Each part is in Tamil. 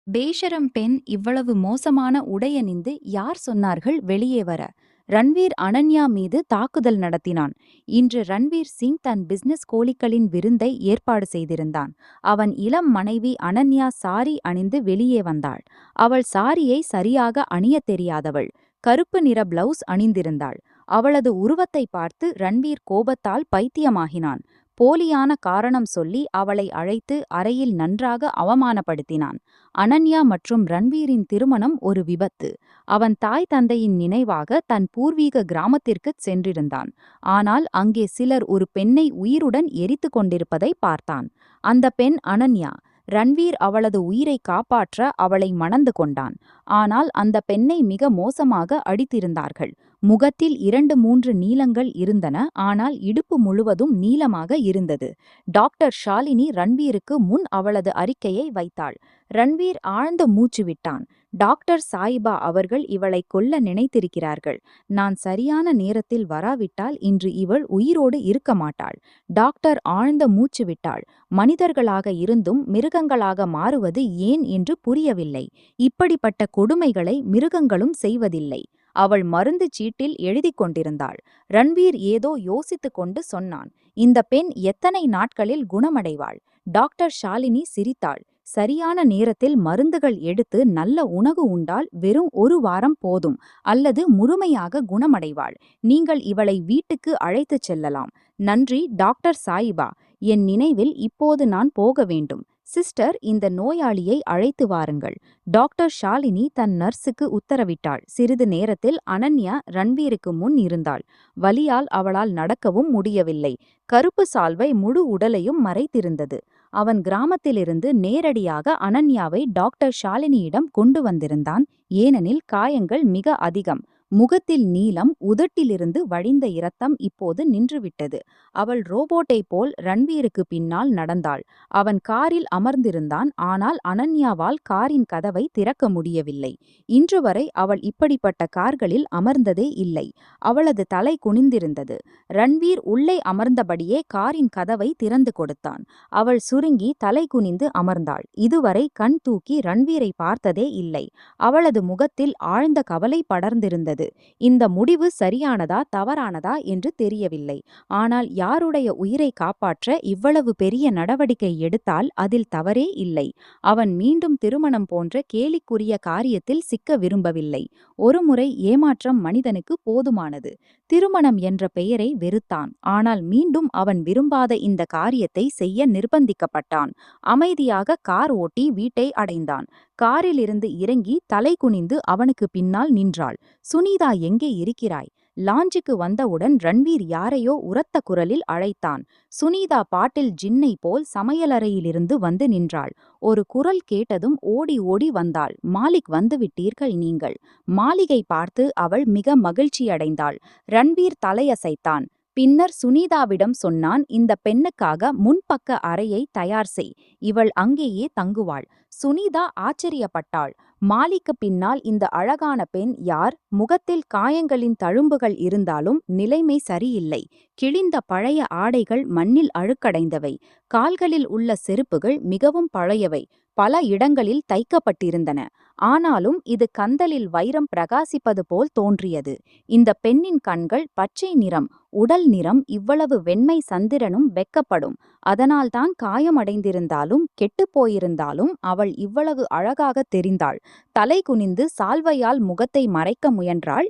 பேஷரம் பெண் இவ்வளவு மோசமான உடையணிந்து யார் சொன்னார்கள் வெளியே வர? ரன்வீர் அனன்யா மீது தாக்குதல் நடத்தினான். இன்று ரன்வீர் சிங் தன் பிசினஸ் கோழிகளின் விருந்தை ஏற்பாடு செய்திருந்தான். அவன் இளம் மனைவி அனன்யா சாரி அணிந்து வெளியே வந்தாள். அவள் சாரியை சரியாக அணியத் தெரியாதவள். கருப்பு நிற பிளவுஸ் அணிந்திருந்தாள். அவளது உருவத்தை பார்த்து ரன்வீர் கோபத்தால் பைத்தியமாகினான். போலியான காரணம் சொல்லி அவளை அழைத்து அறையில் நன்றாக அவமானப்படுத்தினான். அனன்யா மற்றும் ரன்வீரின் திருமணம் ஒரு விபத்து. அவன் தாய் தந்தையின் நினைவாக தன் பூர்வீக கிராமத்திற்குச் சென்றிருந்தான். ஆனால் அங்கே சிலர் ஒரு பெண்ணை உயிருடன் எரித்து கொண்டிருப்பதை பார்த்தான். அந்த பெண் அனன்யா. ரன்வீர் அவளது உயிரை காப்பாற்ற அவளை மணந்து கொண்டான். ஆனால் அந்த பெண்ணை மிக மோசமாக அடித்திருந்தார்கள். முகத்தில் 2-3 நீளங்கள் இருந்தன. ஆனால் இடுப்பு முழுவதும் நீளமாக இருந்தது. டாக்டர் ஷாலினி ரன்வீருக்கு முன் அவளது அறிக்கையை வைத்தாள். ரன்வீர் ஆழ்ந்த மூச்சு விட்டான். டாக்டர் சாயிபா அவர்கள் இவளை கொல்ல நினைத்திருக்கிறார்கள். நான் சரியான நேரத்தில் வராவிட்டால் இன்று இவள் உயிரோடு இருக்க மாட்டாள். டாக்டர் ஆழ்ந்த மூச்சு விட்டாள். மனிதர்களாக இருந்தும் மிருகங்களாக மாறுவது ஏன் என்று புரியவில்லை. இப்படிப்பட்ட கொடுமைகளை மிருகங்களும் செய்வதில்லை. அவள் மருந்து சீட்டில் எழுதிக் கொண்டிருந்தாள். ரன்வீர் ஏதோ யோசித்துக் கொண்டு சொன்னான். இந்த பெண் எத்தனை நாட்களில் குணமடைவாள்? டாக்டர் ஷாலினி சிரித்தாள். சரியான நேரத்தில் மருந்துகள் எடுத்து நல்ல உணவு உண்டால் வெறும் 1 வாரம் போதும். அல்லது முழுமையாக குணமடைவாள். நீங்கள் இவளை வீட்டுக்கு அழைத்துச் செல்லலாம். நன்றி டாக்டர் சாயிபா. என் நினைவில் இப்போது நான் போக வேண்டும். சிஸ்டர், இந்த நோயாளியை அழைத்து வாருங்கள். டாக்டர் ஷாலினி தன் நர்ஸுக்கு உத்தரவிட்டாள். சிறிது நேரத்தில் அனன்யா ரன்வீருக்கு முன் இருந்தாள். வலியால் அவளால் நடக்கவும் முடியவில்லை. கருப்பு சால்வை முழு உடலையும் மறைத்திருந்தது. அவன் கிராமத்திலிருந்து நேரடியாக அனன்யாவை டாக்டர் ஷாலினியிடம் கொண்டு வந்திருந்தான். ஏனெனில் காயங்கள் மிக அதிகம். முகத்தில் நீலம், உதட்டிலிருந்து வழிந்த இரத்தம் இப்போது நின்றுவிட்டது. அவள் ரோபோட்டை போல் ரன்வீருக்கு பின்னால் நடந்தாள். அவன் காரில் அமர்ந்திருந்தான். ஆனால் அனன்யாவால் காரின் கதவை திறக்க முடியவில்லை. இன்று வரை அவள் இப்படிப்பட்ட கார்களில் அமர்ந்ததே இல்லை. அவளது தலை குனிந்திருந்தது. ரன்வீர் உள்ளே அமர்ந்தபடியே காரின் கதவை திறந்து கொடுத்தான். அவள் சுருங்கி தலை குனிந்து அமர்ந்தாள். இதுவரை கண் தூக்கி ரன்வீரை பார்த்ததே இல்லை. அவளது முகத்தில் ஆழ்ந்த கவலை படர்ந்திருந்தது. இந்த முடிவு சரியானதா தவறானதா என்று தெரியவில்லை. ஆனால் யாருடைய உயிரை காப்பாற்ற இவ்வளவு பெரிய நடவடிக்கை எடுத்தால் அதில் தவறே இல்லை. அவன் மீண்டும் திருமணம் போன்ற கேலிக்குரிய காரியத்தில் சிக்க விரும்பவில்லை. ஒருமுறை ஏமாற்றம் மனிதனுக்கு போதுமானது. திருமணம் என்ற பெயரை வெறுத்தான். ஆனால் மீண்டும் அவன் விரும்பாத இந்த காரியத்தை செய்ய நிர்பந்திக்கப்பட்டான். அமைதியாக கார் ஓட்டி வீட்டை அடைந்தான். காரிலிருந்து இறங்கி தலை குனிந்து அவனுக்கு பின்னால் நின்றாள். சுனிதா, எங்கே இருக்கிறாய்? லாஞ்சுக்கு வந்தவுடன் ரன்வீர் யாரையோ உரத்த குரலில் அழைத்தான். சுனிதா பாட்டில் ஜின்னை போல் சமையலறையிலிருந்து வந்து நின்றாள். ஒரு குரல் கேட்டதும் ஓடி ஓடி வந்தாள். மாலிக், வந்துவிட்டீர்கள் நீங்கள். மாலிகை பார்த்து அவள் மிக மகிழ்ச்சியடைந்தாள். ரன்வீர் தலையசைத்தான். பின்னர் சுனிதாவிடம் சொன்னான், இந்த பெண்ணுக்காக முன்பக்க அறையை தயார் செய். இவள் அங்கேயே தங்குவாள். சுனிதா ஆச்சரியப்பட்டாள். மாலிக்கு பின்னால் இந்த அழகான பெண் யார்? முகத்தில் காயங்களின் தழும்புகள் இருந்தாலும் நிலைமை சரியில்லை. கிழிந்த பழைய ஆடைகள் மண்ணில் அழுக்கடைந்தவை. கால்களில் உள்ள செருப்புகள் மிகவும் பழையவை. பல இடங்களில் தைக்கப்பட்டிருந்தன. ஆனாலும் இது கந்தலில் வைரம் பிரகாசிப்பது போல் தோன்றியது. இந்த பெண்ணின் கண்கள் பச்சை நிறம். உடல் நிறம் இவ்வளவு வெண்மை சந்திரனும் வெக்கப்படும். அதனால்தான் காயமடைந்திருந்தாலும் கெட்டுப்போயிருந்தாலும் அவள் இவ்வளவு அழகாக தெரிந்தாள். தலை குனிந்து சால்வையால் முகத்தை மறைக்க முயன்றாள்.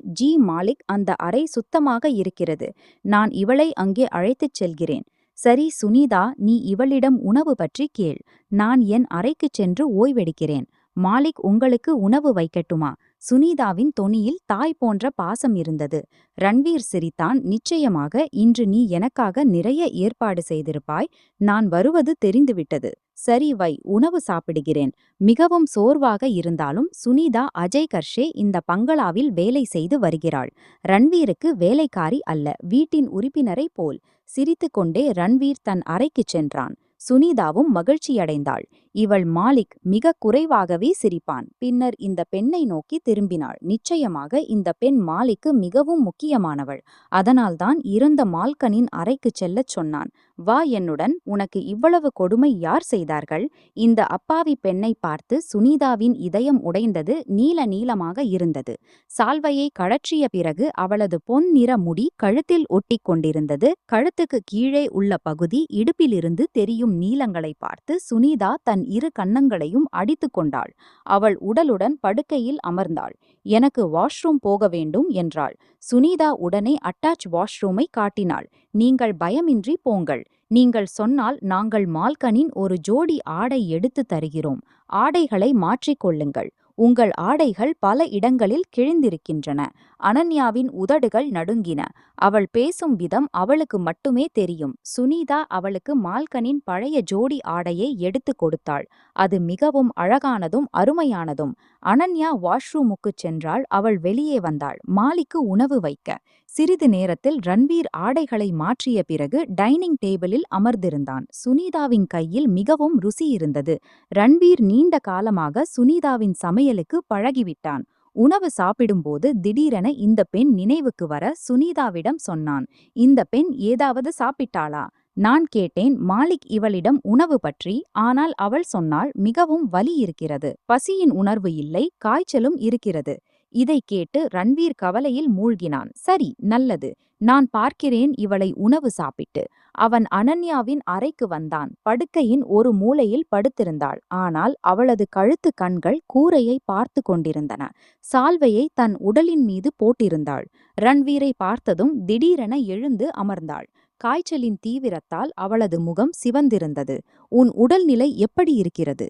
மாலிக், அந்த அறை சுத்தமாக இருக்கிறது. நான் இவளை அங்கே அழைத்துச் செல்கிறேன். சரி சுனிதா, நீ இவளிடம் உணவு பற்றி கேள். நான் என் அறைக்குச் சென்று ஓய்வெடுக்கிறேன். மாலிக், உங்களுக்கு உணவு வைக்கட்டுமா? சுனிதாவின் தொனியில் தாய் போன்ற பாசம் இருந்தது. ரன்வீர் சிரித்தான். நிச்சயமாக, இன்று நீ எனக்காக நிறைய ஏற்பாடு செய்திருப்பாய். நான் வருவது தெரிந்துவிட்டது. சரி வை, உணவு சாப்பிடுகிறேன். மிகவும் சோர்வாக இருந்தாலும் சுனிதா அஜய் கர்ஷே இந்த பங்களாவில் வேலை செய்து வருகிறாள். ரன்வீருக்கு வேலைக்காரி அல்ல, வீட்டின் உறுப்பினரை போல். சிரித்துக்கொண்டே ரன்வீர் தன் அறைக்குச் சென்றான். சுனிதாவும் மகிழ்ச்சியடைந்தாள். இவள் மாலிக் மிக குறைவாகவே சிரிப்பான். பின்னர் இந்த பெண்ணை நோக்கி திரும்பினாள். நிச்சயமாக இந்த பெண் மாலிக்கு மிகவும் முக்கியமானவள். அதனால்தான் இறந்த மால்கனின் அறைக்குச் செல்லச் சொன்னான். வா என்னுடன், உனக்கு இவ்வளவு கொடுமை யார் செய்தார்கள்? இந்த அப்பாவி பெண்ணை பார்த்து சுனிதாவின் இதயம் உடைந்தது. நீல நீளமாக இருந்தது. சால்வையை கழற்றிய பிறகு அவளது பொன் நிற முடி கழுத்தில் ஒட்டிக் கொண்டிருந்தது. கழுத்துக்கு கீழே உள்ள பகுதி இடுப்பிலிருந்து தெரியும் நீளங்களை பார்த்து சுனிதா தன் இரு கன்னங்களையும் அடித்து கொண்டாள். அவள் உடலுடன் படுக்கையில் அமர்ந்தாள். எனக்கு வாஷ்ரூம் போக வேண்டும் என்றாள். சுனிதா உடனே அட்டாச் வாஷ்ரூமை காட்டினாள். நீங்கள் பயமின்றி போங்கள். நீங்கள் சொன்னால் நாங்கள் மால்கனின் ஒரு ஜோடி ஆடை எடுத்து தருகிறோம். ஆடைகளை மாற்றிக்கொள்ளுங்கள். உங்கள் ஆடைகள் பல இடங்களில் கிழிந்திருக்கின்றன. அனன்யாவின் உதடுகள் நடுங்கின. அவள் பேசும் விதம் அவளுக்கு மட்டுமே தெரியும். சுனிதா அவளுக்கு மால்கனின் பழைய ஜோடி ஆடையை எடுத்து கொடுத்தாள். அது மிகவும் அழகானதும் அருமையானதும். அனன்யா வாஷ்ரூமுக்குச் சென்றாள். அவள் வெளியே வந்தாள். மாலிக்கு உணவு வைக்க. சிறிது நேரத்தில் ரன்வீர் ஆடைகளை மாற்றிய பிறகு டைனிங் டேபிளில் அமர்ந்திருந்தான். சுனிதாவின் கையில் மிகவும் ருசி இருந்தது. ரன்வீர் நீண்ட காலமாக சுனிதாவின் சமையலுக்கு பழகிவிட்டான். உணவு சாப்பிடும்போது திடீரென இந்த பெண் நினைவுக்கு வர சுனிதாவிடம் சொன்னான். இந்த பெண் ஏதாவது சாப்பிட்டாளா? நான் கேட்டேன் மாலிக் இவளிடம் உணவு பற்றி. ஆனால் அவள் சொன்னாள், மிகவும் வலி இருக்கிறது. பசியின் உணர்வு இல்லை, காய்ச்சலும் இருக்கிறது. இதை கேட்டு ரன்வீர் கவலையில் மூழ்கினான். சரி, நல்லது. நான் பார்க்கிறேன் இவளை உணவு சாப்பிட்டு. அவன் அனன்யாவின் அறைக்கு வந்தான். படுக்கையின் ஒரு மூலையில் படுத்திருந்தாள். ஆனால் அவளது கழுத்து கண்கள் கூரையை பார்த்து கொண்டிருந்தன. சால்வையை தன் உடலின் மீது போட்டிருந்தாள். ரன்வீரை பார்த்ததும் திடீரென எழுந்து அமர்ந்தாள். காய்ச்சலின் தீவிரத்தால் அவளது முகம் சிவந்திருந்தது. உன் உடல்நிலை எப்படி இருக்கிறது?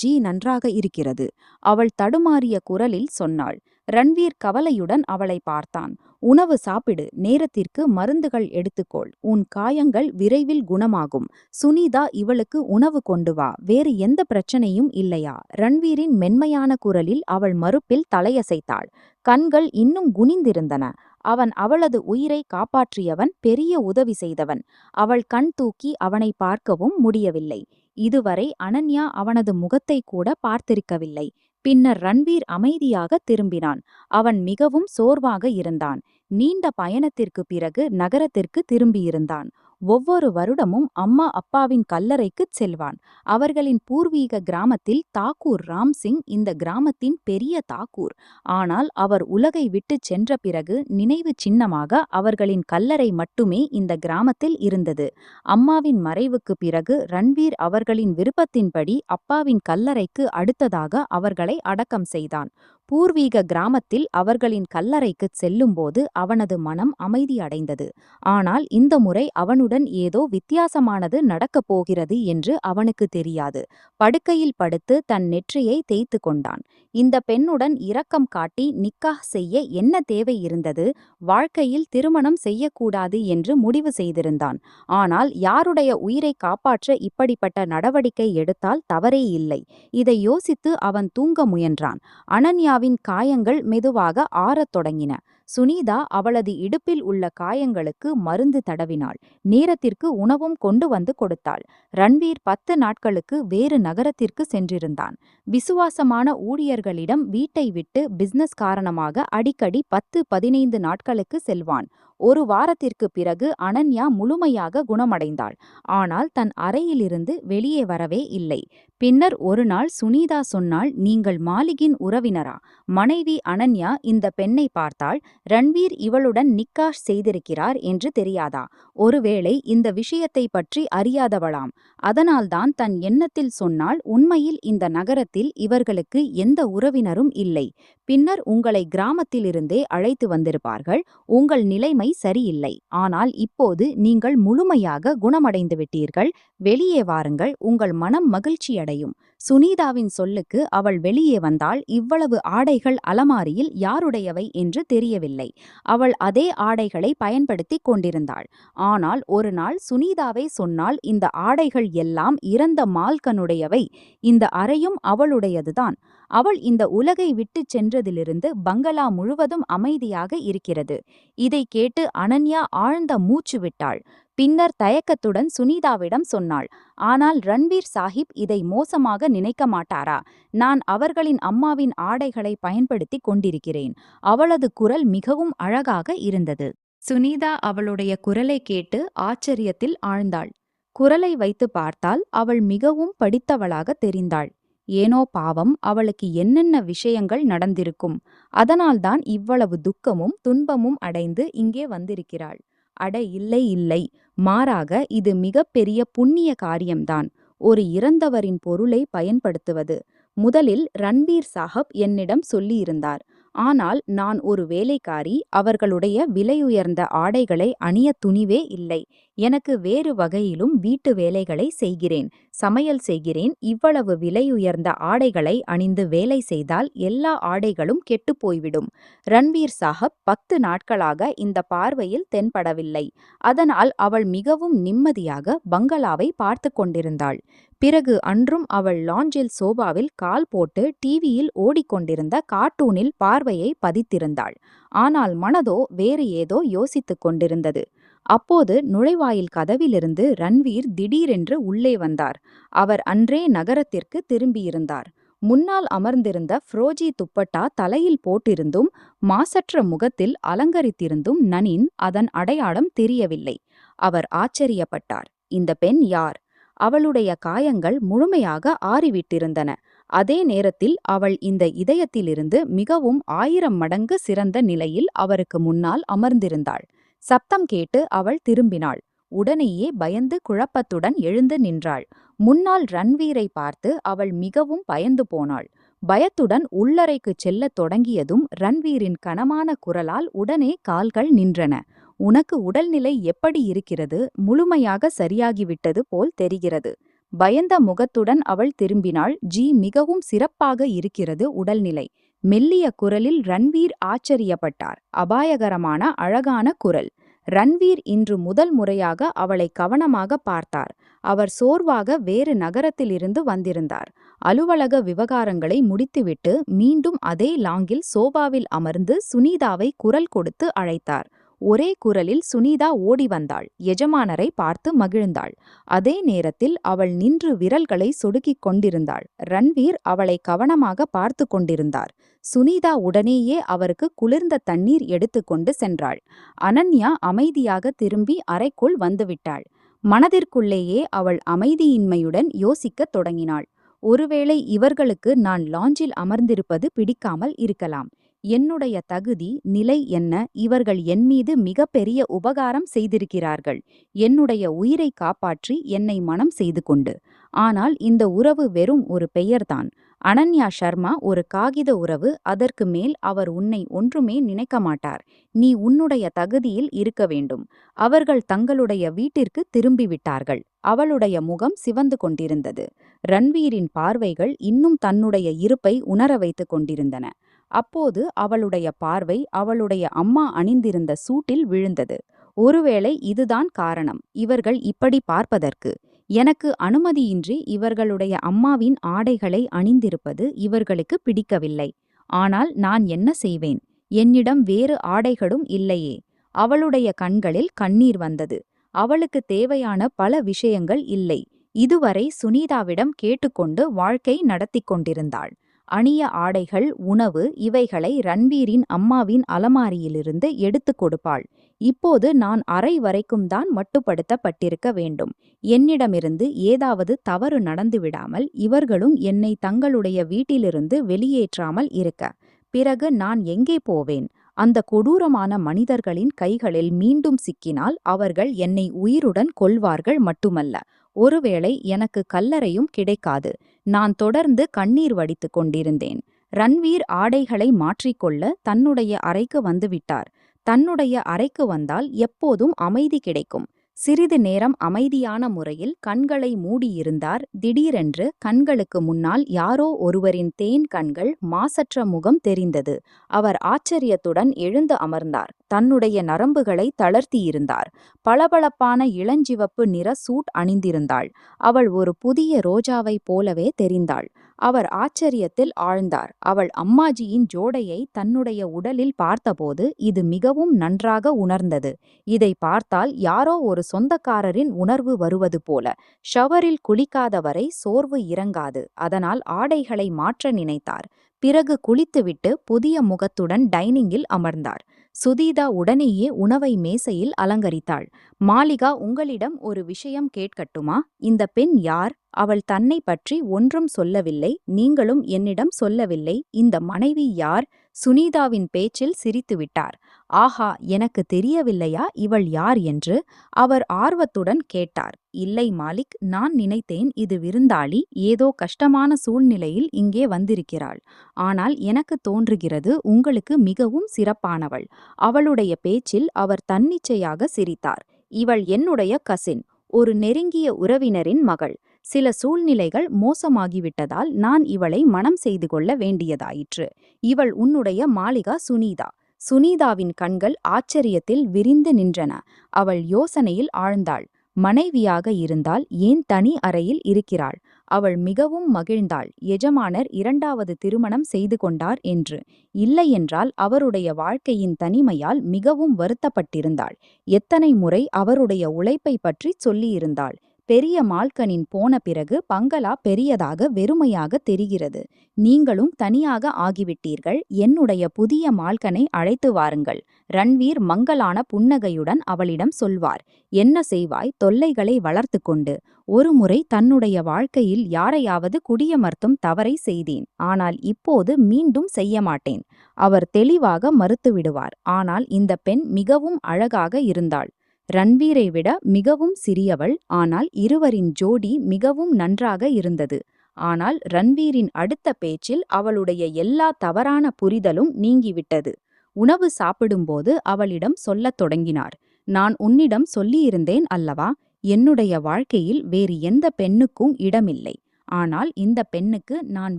ஜி நன்றாக இருக்கிறது. அவள் தடுமாறிய குரலில் சொன்னாள். ரன்வீர் கவலையுடன் அவளை பார்த்தான். உணவு சாப்பிடு, நேரத்திற்கு மருந்துகள் எடுத்துக்கொள். உன் காயங்கள் விரைவில் குணமாகும். சுனிதா, இவளுக்கு உணவு கொண்டு வா. வேறு எந்த பிரச்சனையும் இல்லையா? ரன்வீரின் மென்மையான குரலில் அவள் மறுப்பில் தலையசைத்தாள். கண்கள் இன்னும் குனிந்திருந்தன. அவன் அவளது உயிரை காப்பாற்றியவன், பெரிய உதவி செய்தவன். அவள் கண் தூக்கி அவனை பார்க்கவும் முடியவில்லை. இதுவரை அனன்யா அவனது முகத்தை கூட பார்த்திருக்கவில்லை. பின்னர் ரன்வீர் அமைதியாக திரும்பினான். அவன் மிகவும் சோர்வாக இருந்தான். நீண்ட பயணத்திற்கு பிறகு நகரத்திற்கு திரும்பியிருந்தான். ஒவ்வொரு வருடமும் அம்மா அப்பாவின் கல்லறைக்குச் செல்வான். அவர்களின் பூர்வீக கிராமத்தில் தாக்கூர் ராம்சிங் இந்த கிராமத்தின் பெரிய தாக்கூர். ஆனால் அவர் உலகை விட்டுச் சென்ற பிறகு நினைவு சின்னமாக அவர்களின் கல்லறை மட்டுமே இந்த கிராமத்தில் இருந்தது. அம்மாவின் மறைவுக்கு பிறகு ரன்வீர் அவர்களின் விருப்பத்தின்படி அப்பாவின் கல்லறைக்கு அடுத்ததாக அவர்களை அடக்கம் செய்தான். பூர்வீக கிராமத்தில் அவர்களின் கல்லறைக்குச் செல்லும்போது அவனது மனம் அமைதியடைந்தது. ஆனால் இந்த முறை அவனுடன் ஏதோ வித்தியாசமானது நடக்கப் போகிறது என்று அவனுக்கு தெரியாது. படுக்கையில் படுத்து தன் நெற்றியை தேய்த்து கொண்டான். இந்த பெண்ணுடன் இரக்கம் காட்டி நிக்காஹ் செய்ய என்ன தேவை இருந்தது? வாழ்க்கையில் திருமணம் செய்யக்கூடாது என்று முடிவு செய்திருந்தான். ஆனால் யாருடைய உயிரை காப்பாற்ற இப்படிப்பட்ட நடவடிக்கை எடுத்தால் தவறே இல்லை. இதை யோசித்து அவன் தூங்க முயன்றான். அனன்யாவின் காயங்கள் மெதுவாக ஆறத் தொடங்கின. சுனிதா அவளது இடுப்பில் உள்ள காயங்களுக்கு மருந்து தடவினாள். நேரத்திற்கு உணவும் கொண்டு வந்து கொடுத்தாள். ரன்வீர் 10 நாட்களுக்கு வேறு நகரத்திற்கு சென்றிருந்தான். விசுவாசமான ஊழியர்களிடம் வீட்டை விட்டு பிசினஸ் காரணமாக அடிக்கடி 10-15 நாட்களுக்கு செல்வான். ஒரு வாரத்திற்கு பிறகு அனன்யா முழுமையாக குணமடைந்தாள். ஆனால் தன் அறையிலிருந்து வெளியே வரவே இல்லை. பின்னர் ஒரு நாள் சுனிதா சொன்னாள், நீங்கள் மாலிகின் உறவினரா? மனைவி அனன்யா இந்த பெண்ணை பார்த்தாள். ரன்வீர் இவளுடன் நிக்காஷ் செய்திருக்கிறார் என்று தெரியாதா? ஒருவேளை இந்த விஷயத்தை பற்றி அறியாதவளாம். அதனால்தான் தன் எண்ணத்தில் சொன்னாள். உண்மையில் இந்த நகரத்தில் இவர்களுக்கு எந்த உறவினரும் இல்லை. பின்னர் உங்களை கிராமத்திலிருந்தே அழைத்து வந்திருப்பார்கள். உங்கள் நிலைமை சரியில்லை. ஆனால் இப்போது நீங்கள் முழுமையாக குணமடைந்து விட்டீர்கள். வெளியே வாருங்கள், உங்கள் மனம் மகிழ்ச்சியடையும். சுனிதாவின் சொல்லுக்கு அவள் வெளியே வந்தாள். இவ்வளவு ஆடைகள் அலமாரியில் யாருடையவை என்று தெரியவில்லை. அவள் அதே ஆடைகளை பயன்படுத்திக் கொண்டிருந்தாள். ஆனால் ஒரு நாள் சுனிதாவே சொன்னாள், இந்த ஆடைகள் எல்லாம் இறந்த மால்கனுடையவை. இந்த அறையும் அவளுடையதுதான். அவள் இந்த உலகை விட்டுச் சென்றதிலிருந்து பங்களா முழுவதும் அமைதியாக இருக்கிறது. இதை கேட்டு அனன்யா ஆழ்ந்த மூச்சு விட்டாள். பின்னர் தயக்கத்துடன் சுனிதாவிடம் சொன்னாள், ஆனால் ரன்வீர் சாஹிப் இதை மோசமாக நினைக்க மாட்டாரா? நான் அவர்களின் அம்மாவின் ஆடைகளை பயன்படுத்திக் கொண்டிருக்கிறேன். அவளது குரல் மிகவும் அழகாக இருந்தது. சுனிதா அவளுடைய குரலை கேட்டு ஆச்சரியத்தில் ஆழ்ந்தாள். குரலை வைத்து பார்த்தால் அவள் மிகவும் படித்தவளாக தெரிந்தாள். ஏனோ பாவம், அவளுக்கு என்னென்ன விஷயங்கள் நடந்திருக்கும். அதனால்தான் இவ்வளவு துக்கமும் துன்பமும் அடைந்து இங்கே வந்திருக்கிறாள். அட இல்லை இல்லை, மாறாக இது மிகப்பெரிய புண்ணிய காரியம்தான். ஒரு இறந்தவரின் பொருளை பயன்படுத்துவது. முதலில் ரன்வீர் சாஹப் என்னிடம் சொல்லியிருந்தார். ஆனால் நான் ஒரு வேலைக்காரி, அவர்களுடைய விலையுயர்ந்த ஆடைகளை அணிய துணிவே இல்லை. எனக்கு வேறு வகையிலும் வீட்டு வேலைகளை செய்கிறேன், சமையல் செய்கிறேன். இவ்வளவு விலையுயர்ந்த ஆடைகளை அணிந்து வேலை செய்தால் எல்லா ஆடைகளும் கெட்டுப் போய்விடும். ரன்வீர் சாஹப் 10 நாட்களாக இந்த பார்வையில் தென்படவில்லை. அதனால் அவள் மிகவும் நிம்மதியாக பங்களாவை பார்த்து கொண்டிருந்தாள். பிறகு அன்றும் அவள் லாஞ்சில் சோபாவில் கால் போட்டு டிவியில் ஓடிக்கொண்டிருந்த கார்ட்டூனில் பார்வையை பதித்திருந்தாள். ஆனால் மனதோ வேறு ஏதோ யோசித்துக் கொண்டிருந்தது. அப்போது நுழைவாயில் கதவிலிருந்து ரன்வீர் திடீரென்று உள்ளே வந்தார். அவர் அன்றே நகரத்திற்கு திரும்பியிருந்தார். முன்னால் அமர்ந்திருந்த ஃப்ரோஜி துப்பட்டா தலையில் போட்டிருந்தும் மாசற்ற முகத்தில் அலங்கரித்திருந்தும் நனின் அதன் அடையாளம் தெரியவில்லை. அவர் ஆச்சரியப்பட்டார். இந்த பெண் யார்? அவளுடைய காயங்கள் முழுமையாக ஆறிவிட்டிருந்தன. அதே நேரத்தில் அவள் இந்த இதயத்திலிருந்து மிகவும் 1000 மடங்கு சிறந்த நிலையில் அவருக்கு முன்னால் அமர்ந்திருந்தாள். சப்தம் கேட்டு அவள் திரும்பினாள். உடனேயே பயந்து குழப்பத்துடன் எழுந்து நின்றாள். முன்னால் ரன்வீரை பார்த்து அவள் மிகவும் பயந்து போனாள். பயத்துடன் உள்ளறைக்குச் செல்லத் தொடங்கியதும் ரன்வீரின் கனமான குரலால் உடனே கால்கள் நின்றன. உனக்கு உடல்நிலை எப்படி இருக்கிறது? முழுமையாக சரியாகிவிட்டது போல் தெரிகிறது. பயந்த முகத்துடன் அவள் திரும்பினாள். மிகவும் சிறப்பாக இருக்கிறது உடல்நிலை. மெல்லிய குரலில் ரன்வீர் ஆச்சரியப்பட்டார். அபாயகரமான அழகான குரல். ரன்வீர் இன்று முதல் முறையாக அவளை கவனமாக பார்த்தார். அவர் சோர்வாக வேறு நகரத்திலிருந்து வந்திருந்தார். அலுவலக விவகாரங்களை முடித்துவிட்டு மீண்டும் அதே லாங்கில் சோபாவில் அமர்ந்து சுனிதாவை குரல் கொடுத்து அழைத்தார். ஒரே குரலில் சுனிதா ஓடி வந்தாள். எஜமானரை பார்த்து மகிழ்ந்தாள். அதே நேரத்தில் அவள் நின்று விரல்களை சொடுக்கிக் கொண்டிருந்தாள். ரன்வீர் அவளை கவனமாக பார்த்து கொண்டிருந்தார். சுனிதா உடனேயே அவருக்கு குளிர்ந்த தண்ணீர் எடுத்துக்கொண்டு சென்றாள். அனன்யா அமைதியாக திரும்பி அறைக்குள் வந்துவிட்டாள். மனதிற்குள்ளேயே அவள் அமைதியின்மையுடன் யோசிக்கத் தொடங்கினாள். ஒருவேளை இவர்களுக்கு நான் லாஞ்சில் அமர்ந்திருப்பது பிடிக்காமல் இருக்கலாம். என்னுடைய தகுதி நிலை என்ன? இவர்கள் என்மீது மிகப்பெரிய உபகாரம் செய்திருக்கிறார்கள், என்னுடைய உயிரை காப்பாற்றி என்னை மணம் செய்து கொண்டு. ஆனால் இந்த உறவு வெறும் ஒரு பெயர்தான். அனன்யா சர்மா ஒரு காகித உறவு. அதற்கு மேல் அவர் உன்னை ஒன்றுமே நினைக்க மாட்டார். நீ உன்னுடைய தகுதியில் இருக்க வேண்டும். அவர்கள் தங்களுடைய வீட்டிற்கு திரும்பிவிட்டார்கள். அவளுடைய முகம் சிவந்து கொண்டிருந்தது. ரன்வீரின் பார்வைகள் இன்னும் தன்னுடைய இருப்பை உணர வைத்துக் கொண்டிருந்தன. அப்போது அவளுடைய பார்வை அவளுடைய அம்மா அணிந்திருந்த சூட்டில் விழுந்தது. ஒருவேளை இதுதான் காரணம் இவர்கள் இப்படி பார்ப்பதற்கு. எனக்கு அனுமதியின்றி இவர்களுடைய அம்மாவின் ஆடைகளை அணிந்திருப்பது இவர்களுக்கு பிடிக்கவில்லை. ஆனால் நான் என்ன செய்வேன்? என்னிடம் வேறு ஆடைகளும் இல்லையே. அவளுடைய கண்களில் கண்ணீர் வந்தது. அவளுக்கு தேவையான பல விஷயங்கள் இல்லை. இதுவரை சுனிதாவிடம் கேட்டுக்கொண்டு வாழ்க்கை நடத்தி கொண்டிருந்தாள். அணிய ஆடைகள், உணவு, இவைகளை ரன்வீரின் அம்மாவின் அலமாரியிலிருந்து எடுத்துக் கொடுப்பாள். இப்போது நான் அறை வரைக்கும் தான் மட்டுப்படுத்தப்பட்டிருக்க வேண்டும். என்னிடமிருந்து ஏதாவது தவறு நடந்துவிடாமல் இவர்களும் என்னை தங்களுடைய வீட்டிலிருந்து வெளியேற்றாமல் இருக்க. பிறகு நான் எங்கே போவேன்? அந்த கொடூரமான மனிதர்களின் கைகளில் மீண்டும் சிக்கினால் அவர்கள் என்னை உயிருடன் கொல்வார்கள் மட்டுமல்ல, ஒருவேளை எனக்கு கல்லறையும் கிடைக்காது. நான் தொடர்ந்து கண்ணீர் வடித்துக் கொண்டிருந்தேன். ரன்வீர் ஆடைகளை மாற்றிக்கொள்ள தன்னுடைய அறைக்கு வந்துவிட்டார். தன்னுடைய அறைக்கு வந்தால் எப்போதும் அமைதி கிடைக்கும். சிறிது நேரம் அமைதியான முறையில் கண்களை மூடியிருந்தார். திடீரென்று கண்களுக்கு முன்னால் யாரோ ஒருவரின் தேன் கண்கள், மாசற்ற முகம் தெரிந்தது. அவர் ஆச்சரியத்துடன் எழுந்து அமர்ந்தார். தன்னுடைய நரம்புகளை தளர்த்தியிருந்தார். பளபளப்பான இளஞ்சிவப்பு நிற சூட் அணிந்திருந்தாள். அவள் ஒரு புதிய ரோஜாவைப் போலவே தெரிந்தாள். அவர் ஆச்சரியத்தில் ஆழ்ந்தார். அவள் அம்மாஜியின் ஜோடையை தன்னுடைய உடலில் பார்த்தபோது இது மிகவும் நன்றாக உணர்ந்தது. இதை பார்த்தால் யாரோ ஒரு சொந்தக்காரரின் உணர்வு வருவது போல. ஷவரில் குளிக்காதவரை சோர்வு இறங்காது. அதனால் ஆடைகளை மாற்ற நினைத்தார். பிறகு குளித்துவிட்டு புதிய முகத்துடன் டைனிங்கில் அமர்ந்தார். சுதீதா உடனேயே உணவை மேசையில் அலங்கரித்தாள். மாலிகா, உங்களிடம் ஒரு விஷயம் கேட்கட்டுமா? இந்த பெண் யார்? அவள் தன்னை பற்றி ஒன்றும் சொல்லவில்லை. நீங்களும் என்னிடம் சொல்லவில்லை. இந்த மனைவி யார்? சுனீதாவின் பேச்சில் சிரித்துவிட்டார். ஆஹா, எனக்கு தெரியவில்லையா இவள் யார் என்று? அவர் ஆர்வத்துடன் கேட்டார். இல்லை மாலிக், நான் நினைத்தேன் இது விருந்தாளி, ஏதோ கஷ்டமான சூழ்நிலையில் இங்கே வந்திருக்கிறாள். ஆனால் எனக்கு தோன்றுகிறது உங்களுக்கு மிகவும் சிறப்பானவள். அவளுடைய பேச்சில் அவர் தன்னிச்சையாக சிரித்தார். இவள் என்னுடைய கசின், ஒரு நெருங்கிய உறவினரின் மகள். சில சூழ்நிலைகள் மோசமாகிவிட்டதால் நான் இவளை மணம் செய்து கொள்ள வேண்டியதாயிற்று. இவள் உன்னுடைய மாலிகா சுனீதா. சுனீதாவின் கண்கள் ஆச்சரியத்தில் விரிந்து நின்றன. அவள் யோசனையில் ஆழ்ந்தாள். மனைவியாக இருந்தால் ஏன் தனி அறையில் இருக்கிறாள்? அவள் மிகவும் மகிழ்ந்தாள். எஜமானர் இரண்டாவது திருமணம் செய்து கொண்டார் என்று. இல்லையென்றால் அவருடைய வாழ்க்கையின் தனிமையால் மிகவும் வருத்தப்பட்டிருந்தாள். எத்தனை முறை அவருடைய உழைப்பை பற்றி சொல்லியிருந்தாள். பெரிய மால்கனின் போன பிறகு பங்களா பெரியதாக வெறுமையாக தெரிகிறது. நீங்களும் தனியாக ஆகிவிட்டீர்கள். என்னுடைய புதிய மால்கனை அழைத்து வாருங்கள். ரன்வீர் மங்கலான புன்னகையுடன் அவளிடம் சொல்வார். என்ன செய்வாய் தொல்லைகளை வளர்த்து கொண்டு? ஒருமுறை தன்னுடைய வாழ்க்கையில் யாரையாவது குடியமர்த்தும் தவறை செய்தேன். ஆனால் இப்போது மீண்டும் செய்ய மாட்டேன். அவர் தெளிவாக மறுத்துவிடுவார். ஆனால் இந்த பெண் மிகவும் அழகாக இருந்தாள். ரன்வீரை விட மிகவும் சிறியவள். ஆனால் இருவரின் ஜோடி மிகவும் நன்றாக இருந்தது. ஆனால் ரன்வீரின் அடுத்த பேச்சில் அவளுடைய எல்லா தவறான புரிதலும் நீங்கிவிட்டது. உணவு சாப்பிடும்போது அவளிடம் சொல்லத் தொடங்கினார். நான் உன்னிடம் சொல்லியிருந்தேன் அல்லவா, என்னுடைய வாழ்க்கையில் வேறு எந்த பெண்ணுக்கும் இடமில்லை. ஆனால் இந்த பெண்ணுக்கு நான்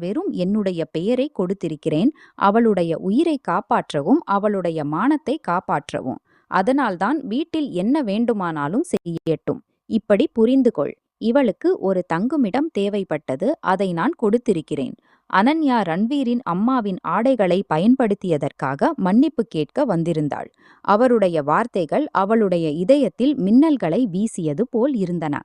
வெறும் என்னுடைய பெயரை கொடுத்திருக்கிறேன், அவளுடைய உயிரை காப்பாற்றவும் அவளுடைய மானத்தை காப்பாற்றவும். அதனால்தான் வீட்டில் என்ன வேண்டுமானாலும் செய்யட்டும். இப்படி புரிந்து கொள். இவளுக்கு ஒரு தங்குமிடம் தேவைப்பட்டது, அதை நான் கொடுத்திருக்கிறேன். அனன்யா ரன்வீரின் அம்மாவின் ஆடைகளை பயன்படுத்தியதற்காக மன்னிப்பு கேட்க வந்திருந்தாள். அவருடைய வார்த்தைகள் அவளுடைய இதயத்தில் மின்னல்களை வீசியது போல் இருந்தன.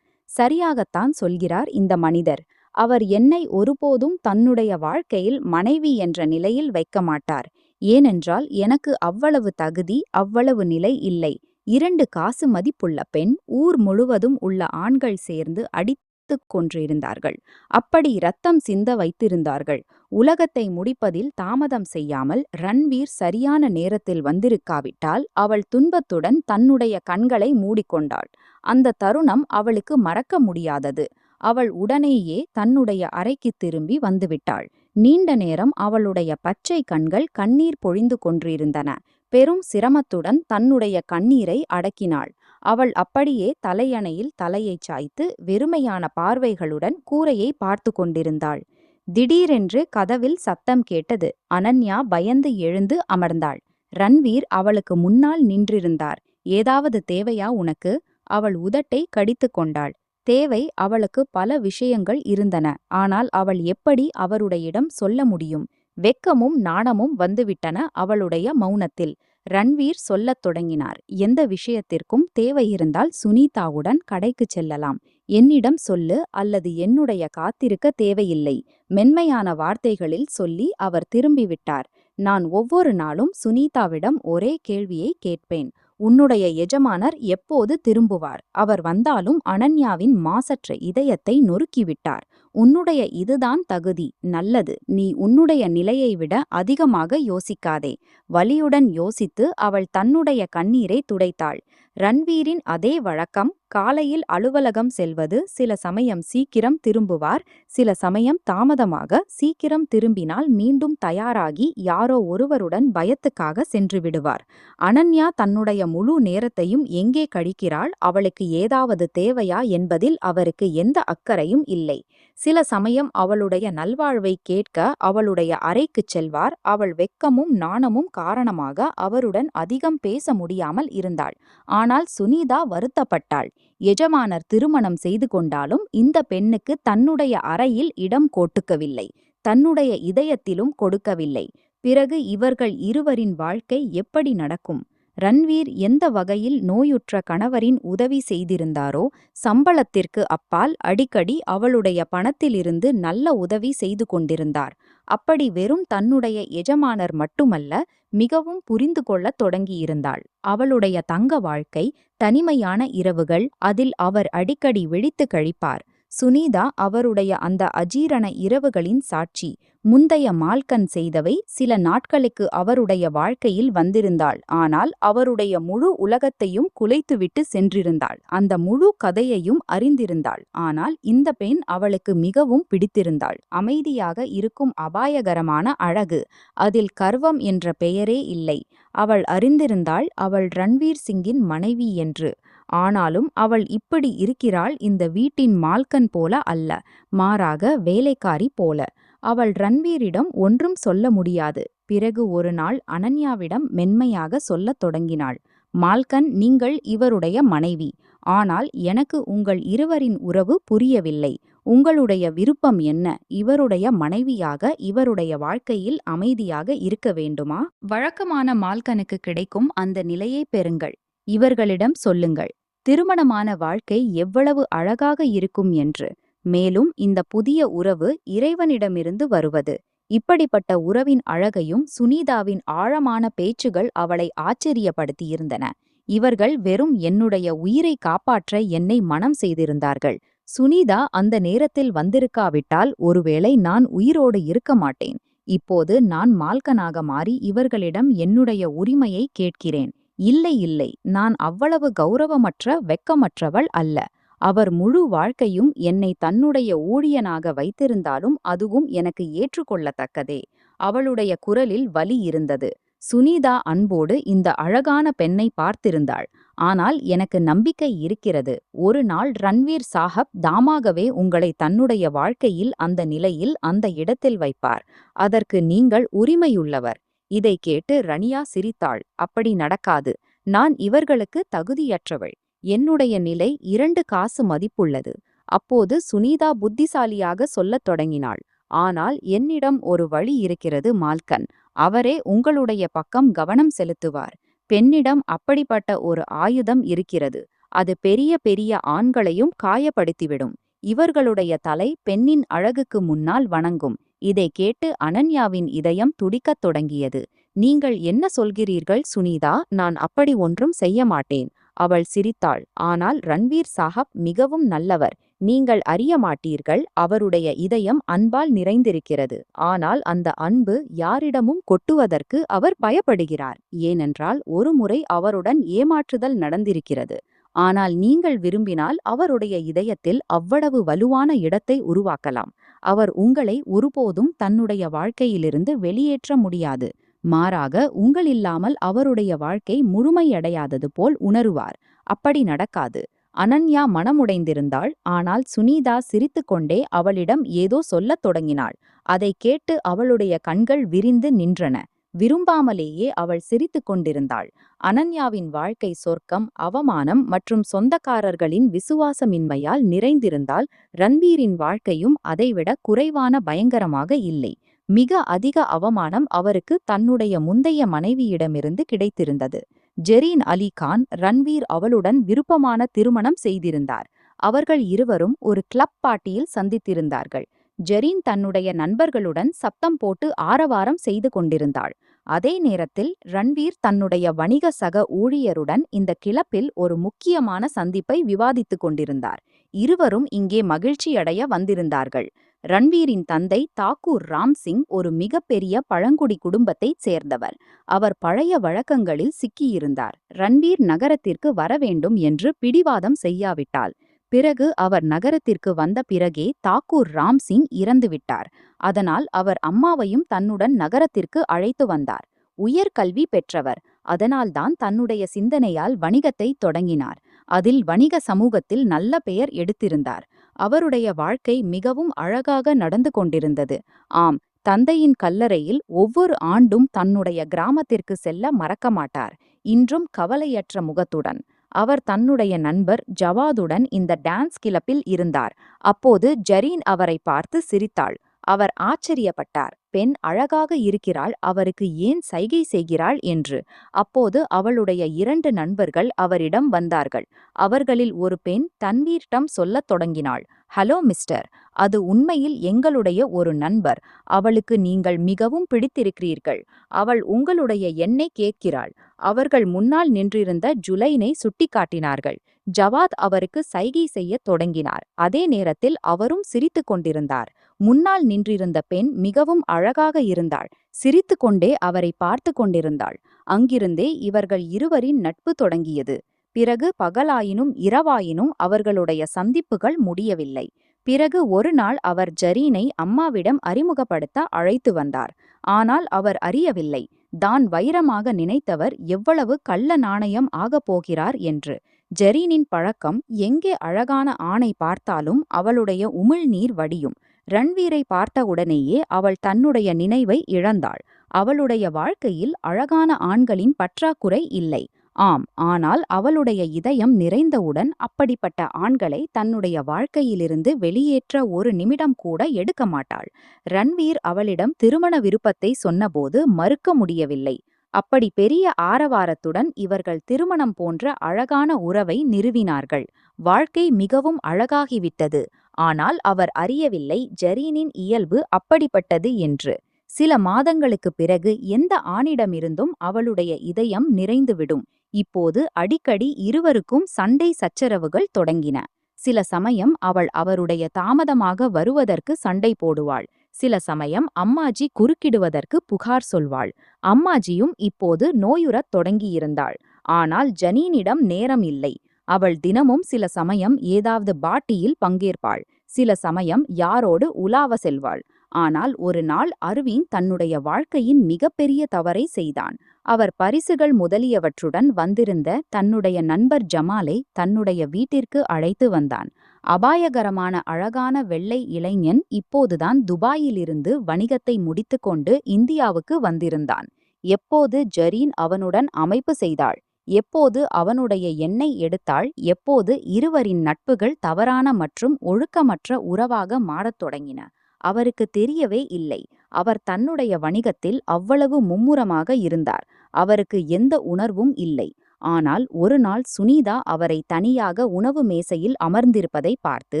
சரியாகத்தான் சொல்கிறார் இந்த மனிதர். அவர் என்னை ஒருபோதும் தன்னுடைய வாழ்க்கையில் மனைவி என்ற நிலையில் வைக்க மாட்டார். ஏனென்றால் எனக்கு அவ்வளவு தகுதி, அவ்வளவு நிலை இல்லை. 2 காசு மதிப்புள்ள பெண், ஊர் முழுவதும் உள்ள ஆண்கள் சேர்ந்து அடித்துக் கொன்றிருந்தார்கள். அப்படி இரத்தம் சிந்த வைத்திருந்தார்கள். உலகத்தை முடிப்பதில் தாமதம் செய்யாமல் ரன்வீர் சரியான நேரத்தில் வந்திருக்காவிட்டால் அவள் துன்பத்துடன் தன்னுடைய கண்களை மூடிக்கொண்டாள். அந்த தருணம் அவளுக்கு மறக்க முடியாதது. அவள் உடனேயே தன்னுடைய அறைக்கு திரும்பி வந்துவிட்டாள். நீண்ட நேரம் அவளுடைய பச்சை கண்கள் கண்ணீர் பொழிந்து கொண்டிருந்தன. பெரும் சிரமத்துடன் தன்னுடைய கண்ணீரை அடக்கினாள். அவள் அப்படியே தலையணையில் தலையைச் சாய்த்து வெறுமையான பார்வைகளுடன் கூரையை பார்த்து கொண்டிருந்தாள். திடீரென்று கதவில் சத்தம் கேட்டது. அனன்யா பயந்து எழுந்து அமர்ந்தாள். ரன்வீர் அவளுக்கு முன்னால் நின்றிருந்தார். ஏதாவது தேவையா உனக்கு? அவள் உதட்டை கடித்து கொண்டாள். தேவை. அவளுக்கு பல விஷயங்கள் இருந்தன. ஆனால் அவள் எப்படி அவருடையிடம் சொல்ல முடியும்? வெட்கமும் நாணமும் வந்துவிட்டன அவளுடைய மௌனத்தில். ரன்வீர் சொல்லத் தொடங்கினார். எந்த விஷயத்திற்கும் தேவை இருந்தால் சுனீதாவுடன் கடைக்குச் செல்லலாம். என்னிடம் சொல்லு, அல்லது என்னுடைய காத்திருக்க தேவையில்லை. மென்மையான வார்த்தைகளில் சொல்லி அவர் திரும்பிவிட்டார். நான் ஒவ்வொரு நாளும் சுனீதாவிடம் ஒரே கேள்வியை கேட்பேன். உன்னுடைய எஜமானர் எப்போது திரும்புவார்? அவர் வந்தாலும் அனன்யாவின் மாசற்ற இதயத்தை நொறுக்கிவிட்டார். உன்னுடைய இதுதான் தகுதி. நல்லது, நீ உன்னுடைய நிலையை விட அதிகமாக யோசிக்காதே. வலியுடன் யோசித்து அவள் தன்னுடைய கண்ணீரை துடைத்தாள். ரன்வீரின் அதே வழக்கம். காலையில் அலுவலகம் செல்வது. சில சமயம் சீக்கிரம் திரும்புவார், சில சமயம் தாமதமாக. சீக்கிரம் திரும்பினால் மீண்டும் தயாராகி யாரோ ஒருவருடன் பயத்துக்காக சென்று விடுவார். அனன்யா தன்னுடைய முழு நேரத்தையும் எங்கே கழிக்கிறாள்? அவளுக்கு ஏதாவது தேவையா என்பதில் அவருக்கு எந்த அக்கறையும் இல்லை. சில சமயம் அவளுடைய நல்வாழ்வை கேட்க அவளுடைய அறைக்குச் செல்வார். அவள் வெட்கமும் நாணமும் காரணமாக அவருடன் அதிகம் பேச முடியாமல் இருந்தாள். ஆனால் சுனீதா வருத்தப்பட்டாள். எஜமானர் திருமணம் செய்து கொண்டாலும் இந்த பெண்ணுக்கு தன்னுடைய அறையில் இடம் கொடுக்கவில்லை, தன்னுடைய இதயத்திலும் கொடுக்கவில்லை. பிறகு இவர்கள் இருவரின் வாழ்க்கை எப்படி நடக்கும்? ரன்வீர் எந்த வகையில் நோயுற்ற கணவரின் உதவி செய்திருந்தாரோ, சம்பளத்திற்கு அப்பால் அடிக்கடி அவளுடைய பணத்திலிருந்து நல்ல உதவி செய்து கொண்டிருந்தார். அப்படி வெறும் தன்னுடைய எஜமானர் மட்டுமல்ல, மிகவும் புரிந்து கொள்ளத் தொடங்கியிருந்தாள். அவளுடைய தங்க வாழ்க்கை, தனிமையான இரவுகள், அதில் அவர் அடிக்கடி விழித்து கழிப்பார். சுனிதா அவருடைய அந்த அஜீரண இரவுகளின் சாட்சி. முந்தைய மால்கன் செய்தவை சில நாட்களுக்கு அவருடைய வாழ்க்கையில் வந்திருந்தாள். ஆனால் அவருடைய முழு உலகத்தையும் குலைத்துவிட்டு சென்றிருந்தாள். அந்த முழு கதையையும் அறிந்திருந்தாள். ஆனால் இந்த பெண் அவளுக்கு மிகவும் பிடித்திருந்தாள். அமைதியாக இருக்கும் அபாயகரமான அழகு. அதில் கர்வம் என்ற பெயரே இல்லை. அவள் அறிந்திருந்தாள் அவள் ரன்வீர் சிங்கின் மனைவி என்று. ஆனாலும் அவள் இப்படி இருக்கிறாள், இந்த வீட்டின் மால்கன் போல அல்ல, மாறாக வேலைக்காரி போல. அவள் ரன்வீரிடம் ஒன்றும் சொல்ல முடியாது. பிறகு ஒரு நாள் அனன்யாவிடம் மென்மையாக சொல்லத் தொடங்கினாள். மால்கன், நீங்கள் இவருடைய மனைவி. ஆனால் எனக்கு உங்கள் இருவரின் உறவு புரியவில்லை. உங்களுடைய விருப்பம் என்ன? இவருடைய மனைவியாக இவருடைய வாழ்க்கையில் அமைதியாக இருக்க வேண்டுமா? வழக்கமான மால்கனுக்கு கிடைக்கும் அந்த நிலையை பெறுங்கள். இவர்களிடம் சொல்லுங்கள், திருமணமான வாழ்க்கை எவ்வளவு அழகாக இருக்கும் என்று. மேலும் இந்த புதிய உறவு இறைவனிடமிருந்து வருவது. இப்படிப்பட்ட உறவின் அழகையும் சுனிதாவின் ஆழமான பேச்சுகள் அவளை ஆச்சரியப்படுத்தியிருந்தன. இவர்கள் வெறும் என்னுடைய உயிரை காப்பாற்ற என்னை மனம் செய்திருந்தார்கள். சுனிதா அந்த நேரத்தில் வந்திருக்காவிட்டால் ஒருவேளை நான் உயிரோடு இருக்க மாட்டேன். இப்போது நான் மால்கனாக மாறி இவர்களிடம் என்னுடைய உரிமையை கேட்கிறேன். இல்லை இல்லை, நான் அவ்வளவு கௌரவமற்ற வெக்கமற்றவள் அல்ல. அவர் முழு வாழ்க்கையும் என்னை தன்னுடைய ஊழியனாக வைத்திருந்தாலும் அதுவும் எனக்கு ஏற்றுக்கொள்ளத்தக்கதே. அவளுடைய குரலில் வலி இருந்தது. சுனிதா அன்போடு இந்த அழகான பெண்ணை பார்த்திருந்தாள். ஆனால் எனக்கு நம்பிக்கை இருக்கிறது. ஒரு நாள் ரன்வீர் சாஹப் தாமாகவே உங்களை தன்னுடைய வாழ்க்கையில் அந்த நிலையில் அந்த இடத்தில் வைப்பார். அதற்கு நீங்கள் உரிமையுள்ளவர். இதை கேட்டு ரணியா சிரித்தாள். அப்படி நடக்காது. நான் இவர்களுக்கு தகுதியற்றவள். என்னுடைய நிலை 2 காசு மதிப்புள்ளது. அப்போது சுனிதா புத்திசாலியாக சொல்லத் தொடங்கினாள். ஆனால் என்னிடம் ஒரு வழி இருக்கிறது மால்கன். அவரே உங்களுடைய பக்கம் கவனம் செலுத்துவார். பெண்ணிடம் அப்படிப்பட்ட ஒரு ஆயுதம் இருக்கிறது. அது பெரிய பெரிய ஆண்களையும் காயப்படுத்திவிடும். இவர்களுடைய தலை பெண்ணின் அழகுக்கு முன்னால் வணங்கும். இதை கேட்டு அனன்யாவின் இதயம் துடிக்கத் தொடங்கியது. நீங்கள் என்ன சொல்கிறீர்கள் சுனிதா? நான் அப்படி ஒன்றும் செய்ய மாட்டேன். அவள் சிரித்தாள். ஆனால் ரன்வீர் சாஹப் மிகவும் நல்லவர். நீங்கள் அறிய மாட்டீர்கள். அவருடைய இதயம் அன்பால் நிறைந்திருக்கிறது. ஆனால் அந்த அன்பு யாரிடமும் கொட்டுவதற்கு அவர் பயப்படுகிறார். ஏனென்றால் ஒருமுறை அவருடன் ஏமாற்றுதல் நடந்திருக்கிறது. ஆனால் நீங்கள் விரும்பினால் அவருடைய இதயத்தில் அவ்வளவு வலுவான இடத்தை உருவாக்கலாம். அவர் உங்களை ஒருபோதும் தன்னுடைய வாழ்க்கையிலிருந்து வெளியேற்ற முடியாது. மாறாக உங்களில்லாமல் அவருடைய வாழ்க்கை முழுமையடையாதது போல் உணருவார். அப்படி நடக்காது. அனன்யா மனமுடைந்திருந்தாள். ஆனால் சுனிதா சிரித்துக்கொண்டே அவளிடம் ஏதோ சொல்லத் தொடங்கினாள். அதை கேட்டு அவளுடைய கண்கள் விரிந்து நின்றன. விரும்பாமலேயே அவள் சிரித்துக் கொண்டிருந்தாள். அனன்யாவின் வாழ்க்கை சொர்க்கம், அவமானம் மற்றும் சொந்தக்காரர்களின் விசுவாசமின்மையால் நிறைந்திருந்தால், ரன்வீரின் வாழ்க்கையும் அதைவிட குறைவான பயங்கரமாக இல்லை. மிக அதிக அவமானம் அவருக்கு தன்னுடைய முந்தைய மனைவியிடமிருந்து கிடைத்திருந்தது. ஜெரீன் அலி கான். ரன்வீர் அவளுடன் விருப்பமான திருமணம் செய்திருந்தார். அவர்கள் இருவரும் ஒரு கிளப் பார்ட்டியில் சந்தித்திருந்தார்கள். ஜெரீன் தன்னுடைய நண்பர்களுடன் சத்தம் போட்டு ஆரவாரம் செய்து கொண்டிருந்தாள். அதே நேரத்தில் ரன்வீர் தன்னுடைய வணிக சக ஊழியருடன் இந்த கிளப்பில் ஒரு முக்கியமான சந்திப்பை விவாதித்துக் கொண்டிருந்தார். இருவரும் இங்கே மகிழ்ச்சியடைய வந்திருந்தார்கள். ரன்வீரின் தந்தை தாக்கூர் ராம் சிங் ஒரு மிகப்பெரிய பழங்குடி குடும்பத்தைச் சேர்ந்தவர். அவர் பழைய வழக்கங்களில் சிக்கியிருந்தார். ரன்வீர் நகரத்திற்கு வரவேண்டும் என்று பிடிவாதம் செய்யாவிட்டால். பிறகு அவர் நகரத்திற்கு வந்த பிறகே தாக்கூர் ராம் சிங் இறந்துவிட்டார். அதனால் அவர் அம்மாவையும் தன்னுடன் நகரத்திற்கு அழைத்து வந்தார். உயர்கல்வி பெற்றவர். அதனால்தான் தன்னுடைய சிந்தனையால் வணிகத்தை தொடங்கினார். அதில் வணிக சமூகத்தில் நல்ல பெயர் எடுத்திருந்தார். அவருடைய வாழ்க்கை மிகவும் அழகாக நடந்து கொண்டிருந்தது. ஆம், தந்தையின் கல்லறையில் ஒவ்வொரு ஆண்டும் தன்னுடைய கிராமத்திற்கு செல்ல மறக்க மாட்டார். இன்றும் கவலையற்ற முகத்துடன். அவர் தன்னுடைய நண்பர் ஜவாதுடன் இந்த டான்ஸ் கிளப்பில் இருந்தார். அப்போது ஜரீன் அவரை பார்த்து சிரித்தாள். அவர் ஆச்சரியப்பட்டார். பெண் அழகாக இருக்கிறாள், அவருக்கு ஏன் சைகை செய்கிறாள் என்று. அப்போது அவளுடைய 2 நண்பர்கள் அவரிடம் வந்தார்கள். அவர்களில் ஒரு பெண் தன்வீரிடம் சொல்லத் தொடங்கினாள். ஹலோ மிஸ்டர், அது உண்மையில் எங்களுடைய ஒரு நண்பர். அவளுக்கு நீங்கள் மிகவும் பிடித்திருக்கிறீர்கள். அவள் உங்களுடைய எண்ணை கேட்கிறாள். அவர்கள் முன்னால் நின்றிருந்த ஜுலைனை சுட்டிக்காட்டினார்கள். ஜவாத் அவருக்கு சைகை செய்யத் தொடங்கினார். அதே நேரத்தில் அவரும் சிரித்துக் கொண்டிருந்தார். முன்னால் நின்றிருந்த பெண் மிகவும் அழகாக இருந்தாள். சிரித்துக்கொண்டே அவரை பார்த்து கொண்டிருந்தாள். அங்கிருந்தே இவர்கள் இருவரின் நட்பு தொடங்கியது. பிறகு பகலாயினும் இரவாயினும் அவர்களுடைய சந்திப்புகள் முடியவில்லை. பிறகு ஒரு நாள் அவர் ஜரீனை அம்மாவிடம் அறிமுகப்படுத்த அழைத்து வந்தார். ஆனால் அவர் அறியவில்லை, தான் வைரமாக நினைத்தவர் எவ்வளவு கள்ள நாணயம் ஆகப் போகிறார் என்று. ஜரீனின் பழக்கம், எங்கே அழகான ஆணை பார்த்தாலும் அவளுடைய உமிழ்நீர் வடியும். ரன்வீரை பார்த்த உடனேயே அவள் தன்னுடைய நினைவை இழந்தாள். அவளுடைய வாழ்க்கையில் அழகான ஆண்களின் பற்றாக்குறை இல்லை. ஆம், ஆனால் அவளுடைய இதயம் நிறைந்தவுடன் அப்படிப்பட்ட ஆண்களை தன்னுடைய வாழ்க்கையிலிருந்து வெளியேற்ற ஒரு நிமிடம் கூட எடுக்க மாட்டாள். ரன்வீர் அவளிடம் திருமண விருப்பத்தை சொன்னபோது மறுக்க முடியவில்லை. அப்படி பெரிய ஆரவாரத்துடன் இவர்கள் திருமணம் போன்ற அழகான உறவை நிறுவினார்கள். வாழ்க்கை மிகவும் அழகாகிவிட்டது. ஆனால் அவர் அறியவில்லை ஜரீனின் இயல்பு அப்படிப்பட்டது என்று. சில மாதங்களுக்குப் பிறகு எந்த ஆணிடமிருந்தும் அவளுடைய இதயம் நிறைந்துவிடும். இப்போது அடிக்கடி இருவருக்கும் சண்டை சச்சரவுகள் தொடங்கின. சில சமயம் அவள் அவருடைய தாமதமாக வருவதற்கு சண்டை போடுவாள். சில சமயம் அம்மாஜி குறுக்கிடுவதற்கு புகார் சொல்வாள். அம்மாஜியும் இப்போது நோயுறத் தொடங்கியிருந்தாள். ஆனால் ஜனீனிடம் நேரம் இல்லை. அவள் தினமும் சில சமயம் ஏதாவது பார்ட்டியில் பங்கேற்பாள். சில சமயம் யாரோடு உலாவ செல்வாள். ஆனால் ஒரு நாள் அரவிந்த் தன்னுடைய வாழ்க்கையின் மிகப்பெரிய தவறை செய்தான். அவர் பரிசுகள் முதலியவற்றுடன் வந்திருந்த தன்னுடைய நண்பர் ஜமாலை தன்னுடைய வீட்டிற்கு அழைத்து வந்தான். அபாயகரமான அழகான வெள்ளை இளைஞன் இப்போதுதான் துபாயிலிருந்து வணிகத்தை முடித்துக்கொண்டு இந்தியாவுக்கு வந்திருந்தான். எப்போது ஜரீன் அவனுடன் அமைப்பு செய்தாள், எப்போது அவனுடைய எண்ணெய் எடுத்தாள், எப்போது இருவரின் நட்புகள் தவறான மற்றும் ஒழுக்கமற்ற உறவாக மாறத் தொடங்கின, அவருக்கு தெரியவே இல்லை. அவர் தன்னுடைய வணிகத்தில் அவ்வளவு மும்முரமாக இருந்தார். அவருக்கு எந்த உணர்வும் இல்லை. ஆனால் ஒரு நாள் சுனிதா அவரை தனியாக உணவு மேசையில் அமர்ந்திருப்பதை பார்த்து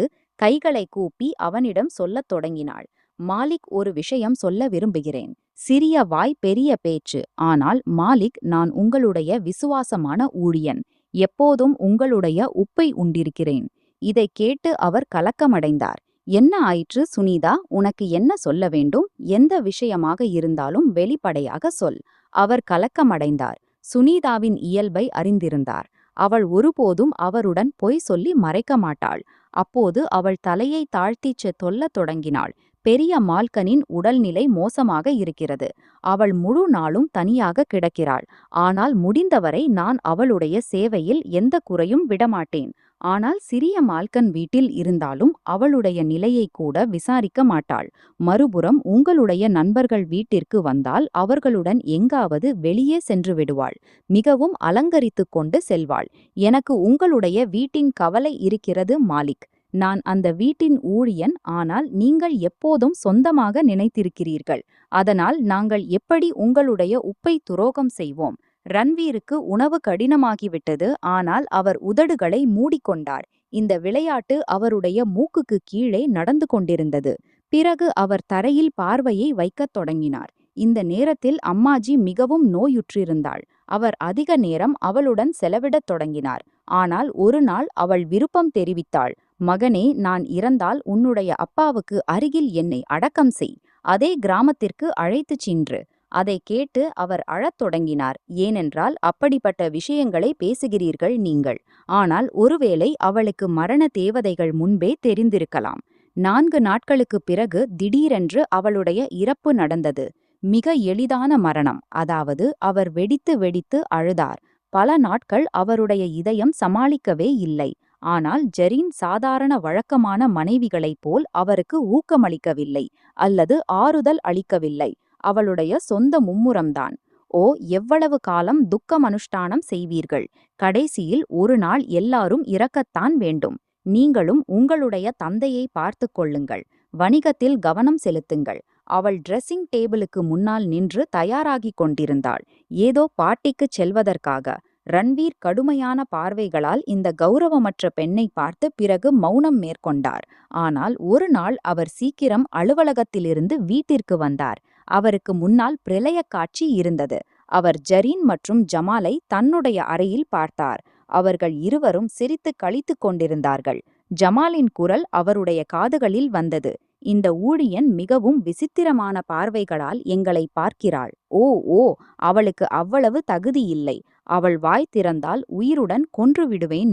கைகளை கூப்பி அவனிடம் சொல்லத் தொடங்கினாள். மாலிக், ஒரு விஷயம் சொல்ல விரும்புகிறேன். சிறிய வாய் பெரிய பேச்சு. ஆனால் மாலிக், நான் உங்களுடைய விசுவாசமான ஊழியன். எப்போதும் உங்களுடைய உப்பை உண்டிருக்கிறேன். இதை கேட்டு அவர் கலக்கமடைந்தார். என்ன ஆயிற்று சுனிதா? உனக்கு என்ன சொல்ல வேண்டும்? எந்த விஷயமாக இருந்தாலும் வெளிப்படையாக சொல். அவர் கலக்கமடைந்தார். சுனிதாவின் இயல்பை அறிந்திருந்தார். அவள் ஒருபோதும் அவருடன் பொய் சொல்லி மறைக்க மாட்டாள். அப்போது அவள் தலையை தாழ்த்திச் சொல்லத் தொடங்கினாள். பெரிய மால்கனின் உடல்நிலை மோசமாக இருக்கிறது. அவள் முழு நாளும் தனியாக கிடக்கிறாள். ஆனால் முடிந்தவரை நான் அவளுடைய சேவையில் எந்த குறையும் விடமாட்டேன். ஆனால் சிறிய மால்கன் வீட்டில் இருந்தாலும் அவளுடைய நிலையை கூட விசாரிக்க மாட்டாள். மறுபுறம் உங்களுடைய நண்பர்கள் வீட்டிற்கு வந்தால் அவர்களுடன் எங்காவது வெளியே சென்று விடுவாள். மிகவும் அலங்கரித்து கொண்டு செல்வாள். எனக்கு உங்களுடைய வீட்டின் கவலை இருக்கிறது மாலிக். நான் அந்த வீட்டின் ஊழியன். ஆனால் நீங்கள் எப்போதும் சொந்தமாக நினைத்திருக்கிறீர்கள். அதனால் நாங்கள் எப்படி உங்களுடைய உப்பை துரோகம் செய்வோம்? ரன்வீருக்கு உணவு கடினமாகிவிட்டது. ஆனால் அவர் உதடுகளை மூடிக்கொண்டார். இந்த விளையாட்டு அவருடைய மூக்குக்கு கீழே நடந்து கொண்டிருந்தது. பிறகு அவர் தரையில் பார்வையை வைக்கத் தொடங்கினார். இந்த நேரத்தில் அம்மாஜி மிகவும் நோயுற்றிருந்தாள். அவர் அதிக நேரம் அவளுடன் செலவிடத் தொடங்கினார். ஆனால் ஒரு நாள் அவள் விருப்பம் தெரிவித்தாள். மகனே, நான் இறந்தால் உன்னுடைய அப்பாவுக்கு அருகில் என்னை அடக்கம் செய். அதே கிராமத்திற்கு அழைத்துச் சென்று. அதை கேட்டு அவர் அழத் தொடங்கினார். ஏனென்றால் அப்படிப்பட்ட விஷயங்களை பேசுகிறீர்கள் நீங்கள். ஆனால் ஒருவேளை அவளுக்கு மரண தேவதைகள் முன்பே தெரிந்திருக்கலாம். 4 நாட்களுக்குப் பிறகு திடீரென்று அவளுடைய இறப்பு நடந்தது. மிக எளிதான மரணம். அதாவது அவர் வெடித்து வெடித்து அழுதார். பல நாட்கள் அவருடைய இதயம் சமாளிக்கவே இல்லை. ஆனால் ஜரீன் சாதாரண வழக்கமான மனைவிகளைப் போல் அவருக்கு ஊக்கமளிக்கவில்லை அல்லது ஆறுதல் அளிக்கவில்லை. அவளுடைய சொந்த மும்முரம்தான். ஓ, எவ்வளவு காலம் துக்கம் அனுஷ்டானம் செய்வீர்கள்? கடைசியில் ஒரு நாள் எல்லாரும் இறக்கத்தான் வேண்டும். நீங்களும் உங்களுடைய தந்தையை பார்த்து கொள்ளுங்கள். வணிகத்தில் கவனம் செலுத்துங்கள். அவள் ட்ரெஸ்ஸிங் டேபிளுக்கு முன்னால் நின்று தயாராகிக் கொண்டிருந்தாள், ஏதோ பார்ட்டிக்குச் செல்வதற்காக. ரன்வீர் கடுமையான பார்வைகளால் இந்த கௌரவமற்ற பெண்ணை பார்த்து பிறகு மௌனம் மேற்கொண்டார். ஆனால் ஒரு நாள் அவர் சீக்கிரம் அலுவலகத்திலிருந்து வீட்டிற்கு வந்தார். அவருக்கு முன்னால் பிரளயக் காட்சி இருந்தது. அவர் ஜரீன் மற்றும் ஜமாலை தன்னுடைய அறையில் பார்த்தார். அவர்கள் இருவரும் சிரித்து களித்துக் கொண்டிருந்தார்கள். ஜமாலின் குரல் அவருடைய காதுகளில் வந்தது. இந்த ஊழியன் மிகவும் விசித்திரமான பார்வைகளால் எங்களை பார்க்கிறாள். ஓ ஓ, அவளுக்கு அவ்வளவு தகுதியில்லை. அவள் வாய் திறந்தால் உயிருடன் கொன்றுவிடுவேன்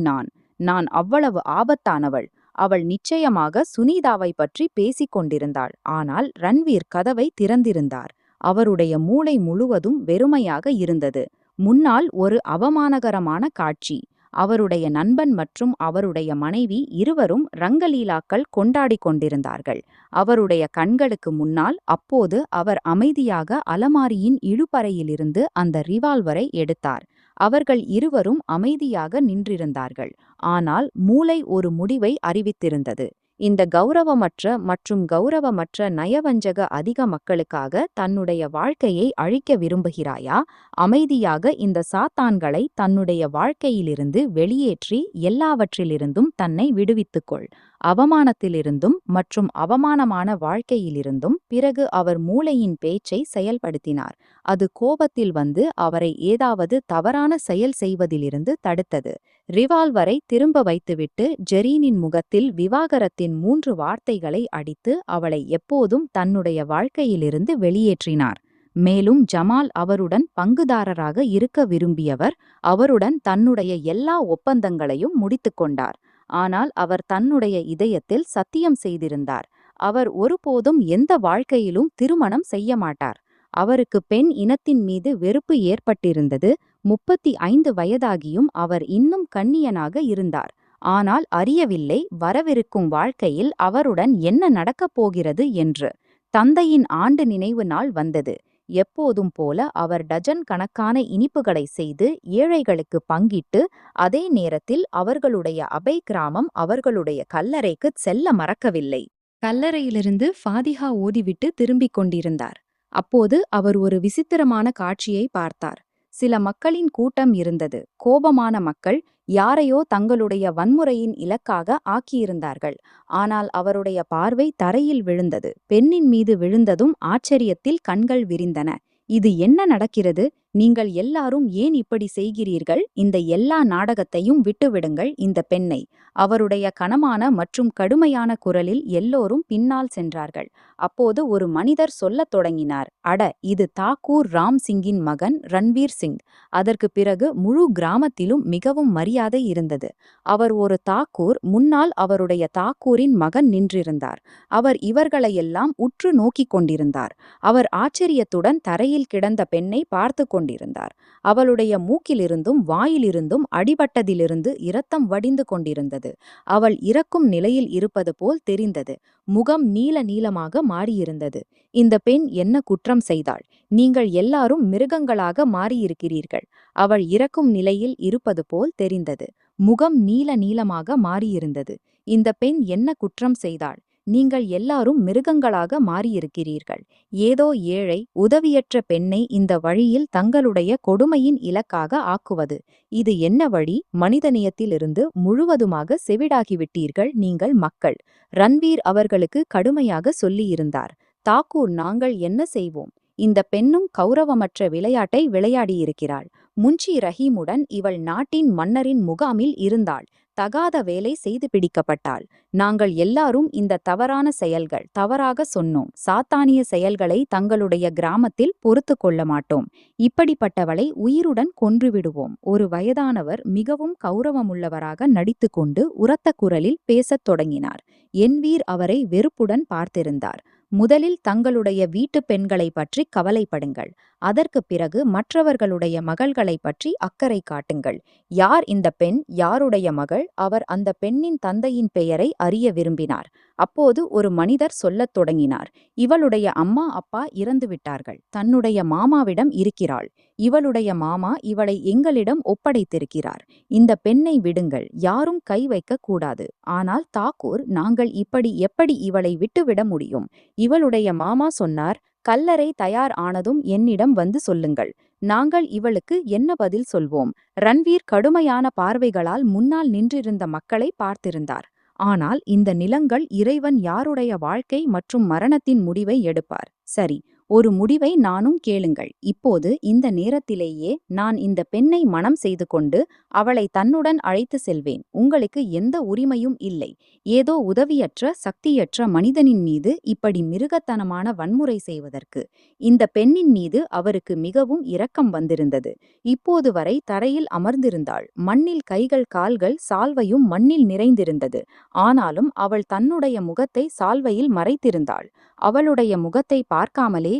நான் அவ்வளவு ஆபத்தானவள். அவள் நிச்சயமாக சுனீதாவை பற்றி பேசிக் கொண்டிருந்தாள். ஆனால் ரன்வீர் கதவை திறந்திருந்தார். அவருடைய மூளை முழுவதும் வெறுமையாக இருந்தது. முன்னால் ஒரு அவமானகரமான காட்சி. அவருடைய நண்பன் மற்றும் அவருடைய மனைவி இருவரும் ரங்கலீலாக்கள் கொண்டாடிக் கொண்டிருந்தார்கள். அவருடைய கண்களுக்கு முன்னால் அப்போது அவர் அமைதியாக அலமாரியின் இழுபறையிலிருந்து அந்த ரிவால்வரை எடுத்தார். அவர்கள் இருவரும் அமைதியாக நின்றிருந்தார்கள். ஆனால் மூளை ஒரு முடிவை அறிவித்திருந்தது. இந்த கௌரவமற்ற நயவஞ்சக அதிக மக்களுக்காக தன்னுடைய வாழ்க்கையை அழிக்க விரும்புகிறாயா? அமைதியாக இந்த சாத்தான்களை தன்னுடைய வாழ்க்கையிலிருந்து வெளியேற்றி எல்லாவற்றிலிருந்தும் தன்னை விடுவித்துக்கொள். அவமானத்திலிருந்தும் மற்றும் அவமானமான வாழ்க்கையிலிருந்தும். பிறகு அவர் மூளையின் பேச்சை செயல்படுத்தினார். அது கோபத்தில் வந்து அவரை ஏதாவது தவறான செயல் செய்வதிலிருந்து தடுத்தது. ரிவால்வரை திரும்ப வைத்துவிட்டு ஜெரீனின் முகத்தில் விவாகரத்தின் 3 வார்த்தைகளை அடித்து அவளை எப்போதும் தன்னுடைய வாழ்க்கையிலிருந்து வெளியேற்றினார். மேலும் ஜமால் அவருடன் பங்குதாரராக இருக்க விரும்பியவர். அவருடன் தன்னுடைய எல்லா ஒப்பந்தங்களையும் முடித்துக்கொண்டார். ஆனால் அவர் தன்னுடைய இதயத்தில் சத்தியம் செய்திருந்தார். அவர் ஒருபோதும் எந்த வாழ்க்கையிலும் திருமணம் செய்ய மாட்டார். அவருக்கு பெண் இனத்தின் மீது வெறுப்பு ஏற்பட்டிருந்தது. 35 வயதாகியும் அவர் இன்னும் கன்னியனாக இருந்தார். ஆனால் அறியவில்லை வரவிருக்கும் வாழ்க்கையில் அவருடன் என்ன நடக்கப் போகிறது என்று. தந்தையின் ஆண்டு நினைவு நாள் வந்தது. எப்போதும் போல அவர் டஜன் கணக்கான இனிப்புகளை செய்து ஏழைகளுக்கு பங்கிட்டு, அதே நேரத்தில் அவர்களுடைய அபை கிராமம் அவர்களுடைய கல்லறைக்குச் செல்ல மறக்கவில்லை. கல்லறையிலிருந்து ஃபாதிஹா ஓதிவிட்டு திரும்பிக் கொண்டிருந்தார். அப்போது அவர் ஒரு விசித்திரமான காட்சியை பார்த்தார். சில மக்களின் கூட்டம் இருந்தது. கோபமான மக்கள், யாரையோ தங்களுடைய வன்முறையின் இலக்காக ஆக்கியிருந்தார்கள். ஆனால் அவருடைய பார்வை தரையில் விழுந்தது. பெண்ணின் மீது விழுந்ததும் ஆச்சரியத்தில் கண்கள் விரிந்தன. இது என்ன நடக்கிறது? நீங்கள் எல்லாரும் ஏன் இப்படி செய்கிறீர்கள்? இந்த எல்லா நாடகத்தையும் விட்டுவிடுங்கள் இந்த பெண்ணை. அவருடைய கனமான மற்றும் கடுமையான குரலில் எல்லோரும் பின்னால் சென்றார்கள். அப்போது ஒரு மனிதர் சொல்லத் தொடங்கினார், அட, இது தாக்கூர் ராம் சிங்கின் மகன் ரன்வீர் சிங். அதற்கு பிறகு முழு கிராமத்திலும் மிகவும் மரியாதை இருந்தது. அவர் ஒரு தாக்கூர். முன்னால் அவருடைய தாக்கூரின் மகன் நின்றிருந்தார். அவர் இவர்களையெல்லாம் உற்று நோக்கிக் கொண்டிருந்தார். அவர் ஆச்சரியத்துடன் தரையில் கிடந்த பெண்ணை பார்த்து கொண்டிருந்தார். அவளுடைய மூக்கிலிருந்தும் வாயிலிருந்தும் அடிபட்டதிலிருந்து இரத்தம் வடிந்து கொண்டிருந்தது. அவள் இறக்கும் நிலையில் இருப்பது போல் தெரிந்தது. முகம் நீல நீலமாக மாறியிருந்தது. இந்த பெண் என்ன குற்றம் செய்தாள்? நீங்கள் எல்லாரும் மிருகங்களாக மாறியிருக்கிறீர்கள். அவள் இறக்கும் நிலையில் இருப்பது போல் தெரிந்தது. முகம் நீல நீலமாக மாறியிருந்தது. இந்த பெண் என்ன குற்றம் செய்தாள்? நீங்கள் எல்லாரும் மிருகங்களாக மாறியிருக்கிறீர்கள். ஏதோ ஏழை, உதவியற்ற பெண்ணை இந்த வழியில் தங்களுடைய கொடுமையின் இலக்காக ஆக்குவது. இது என்ன வழி? மனிதநேயத்திலிருந்து முழுவதுமாக செவிடாகிவிட்டீர்கள் நீங்கள் மக்கள். ரன்வீர் அவர்களுக்கு கடுமையாக சொல்லியிருந்தார். தாக்கூர், நாங்கள் என்ன செய்வோம்? இந்த பெண்ணும் கௌரவமற்ற விளையாட்டை விளையாடியிருக்கிறாள். முன்ஷி ரஹீமுடன் இவள் நாட்டின் மன்னரின் முகாமில் இருந்தாள். தகாத வேலை செய்து பிடிக்கப்பட்டாள். நாங்கள் எல்லாரும் இந்த தவறான செயல்கள், தவறாக சொன்னோம், சாத்தானிய செயல்களை தங்களுடைய கிராமத்தில் பொறுத்து கொள்ள மாட்டோம். இப்படிப்பட்டவளை உயிருடன் கொன்றுவிடுவோம். ஒரு வயதானவர் மிகவும் கௌரவமுள்ளவராக நடித்துக்கொண்டு உரத்த குரலில் பேசத் தொடங்கினார். என்வீர் அவரை வெறுப்புடன் பார்த்திருந்தார். முதலில் தங்களுடைய வீட்டு பெண்களை பற்றி கவலைப்படுங்கள். அதற்கு பிறகு மற்றவர்களுடைய மகள்களை பற்றி அக்கறை காட்டுங்கள். யார் இந்த பெண்? யாருடைய மகள்? அவர் அந்த பெண்ணின் தந்தையின் பெயரை அறிய விரும்பினார். அப்போது ஒரு மனிதர் சொல்லத் தொடங்கினார், இவளுடைய அம்மா அப்பா இறந்துவிட்டார்கள். தன்னுடைய மாமாவிடம் இருக்கிறாள். இவளுடைய மாமா இவளை எங்களிடம் ஒப்படைத்திருக்கிறார். இந்த பெண்ணை விடுங்கள், யாரும் கை வைக்கக் கூடாது. ஆனால் தாக்கூர், நாங்கள் இப்படி எப்படி இவளை விட்டுவிட முடியும்? இவளுடைய மாமா சொன்னார், கல்லறை தயார் ஆனதும் என்னிடம் வந்து சொல்லுங்கள். நாங்கள் இவளுக்கு என்ன பதில் சொல்வோம்? ரன்வீர் கடுமையான பார்வைகளால் முன்னால் நின்றிருந்த மக்களை பார்த்திருந்தார். ஆனால் இந்த நிலங்கள் இறைவன் யாருடைய வாழ்க்கை மற்றும் மரணத்தின் முடிவை எடுப்பார். சரி, ஒரு முடிவை நானும் கேளுங்கள். இப்போது இந்த நேரத்திலேயே நான் இந்த பெண்ணை மணம் செய்து கொண்டு அவளை தன்னுடன் அழைத்து செல்வேன். உங்களுக்கு எந்த உரிமையும் இல்லை. ஏதோ உதவியற்ற சக்தியற்ற மனிதனின் மீது இப்படி மிருகத்தனமான வன்முறை செய்வதற்கு. இந்த பெண்ணின் மீது அவருக்கு மிகவும் இரக்கம் வந்திருந்தது. இப்போது வரை தரையில் அமர்ந்திருந்தாள். மண்ணில் கைகள் கால்கள் சால்வையும் மண்ணில் நிறைந்திருந்தது. ஆனாலும் அவள் தன்னுடைய முகத்தை சால்வையில் மறைத்திருந்தாள். அவளுடைய முகத்தை பார்க்காமலே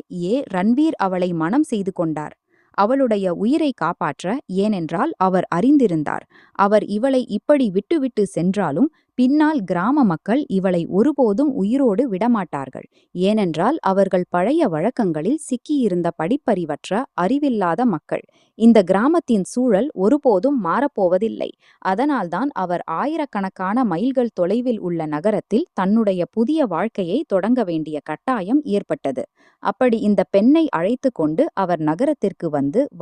ரன்வீர் அவளை மணம் செய்து கொண்டார். அவளுடைய உயிரை காப்பாற்ற. ஏனென்றால் அவர் அறிந்திருந்தார், அவர் இவளை இப்படி விட்டுவிட்டு சென்றாலும் பின்னால் கிராம மக்கள் இவளை ஒருபோதும் உயிரோடு விடமாட்டார்கள். ஏனென்றால் அவர்கள் பழைய வழக்கங்களில் சிக்கியிருந்த படிப்பறிவற்ற அறிவில்லாத மக்கள். இந்த கிராமத்தின் சூழல் ஒருபோதும் மாறப்போவதில்லை. அதனால்தான் அவர் ஆயிரக்கணக்கான மைல்கள் தொலைவில் உள்ள நகரத்தில் தன்னுடைய புதிய வாழ்க்கையை தொடங்க வேண்டிய கட்டாயம் ஏற்பட்டது. அப்படி இந்த பெண்ணை அழைத்து கொண்டு அவர் நகரத்திற்கு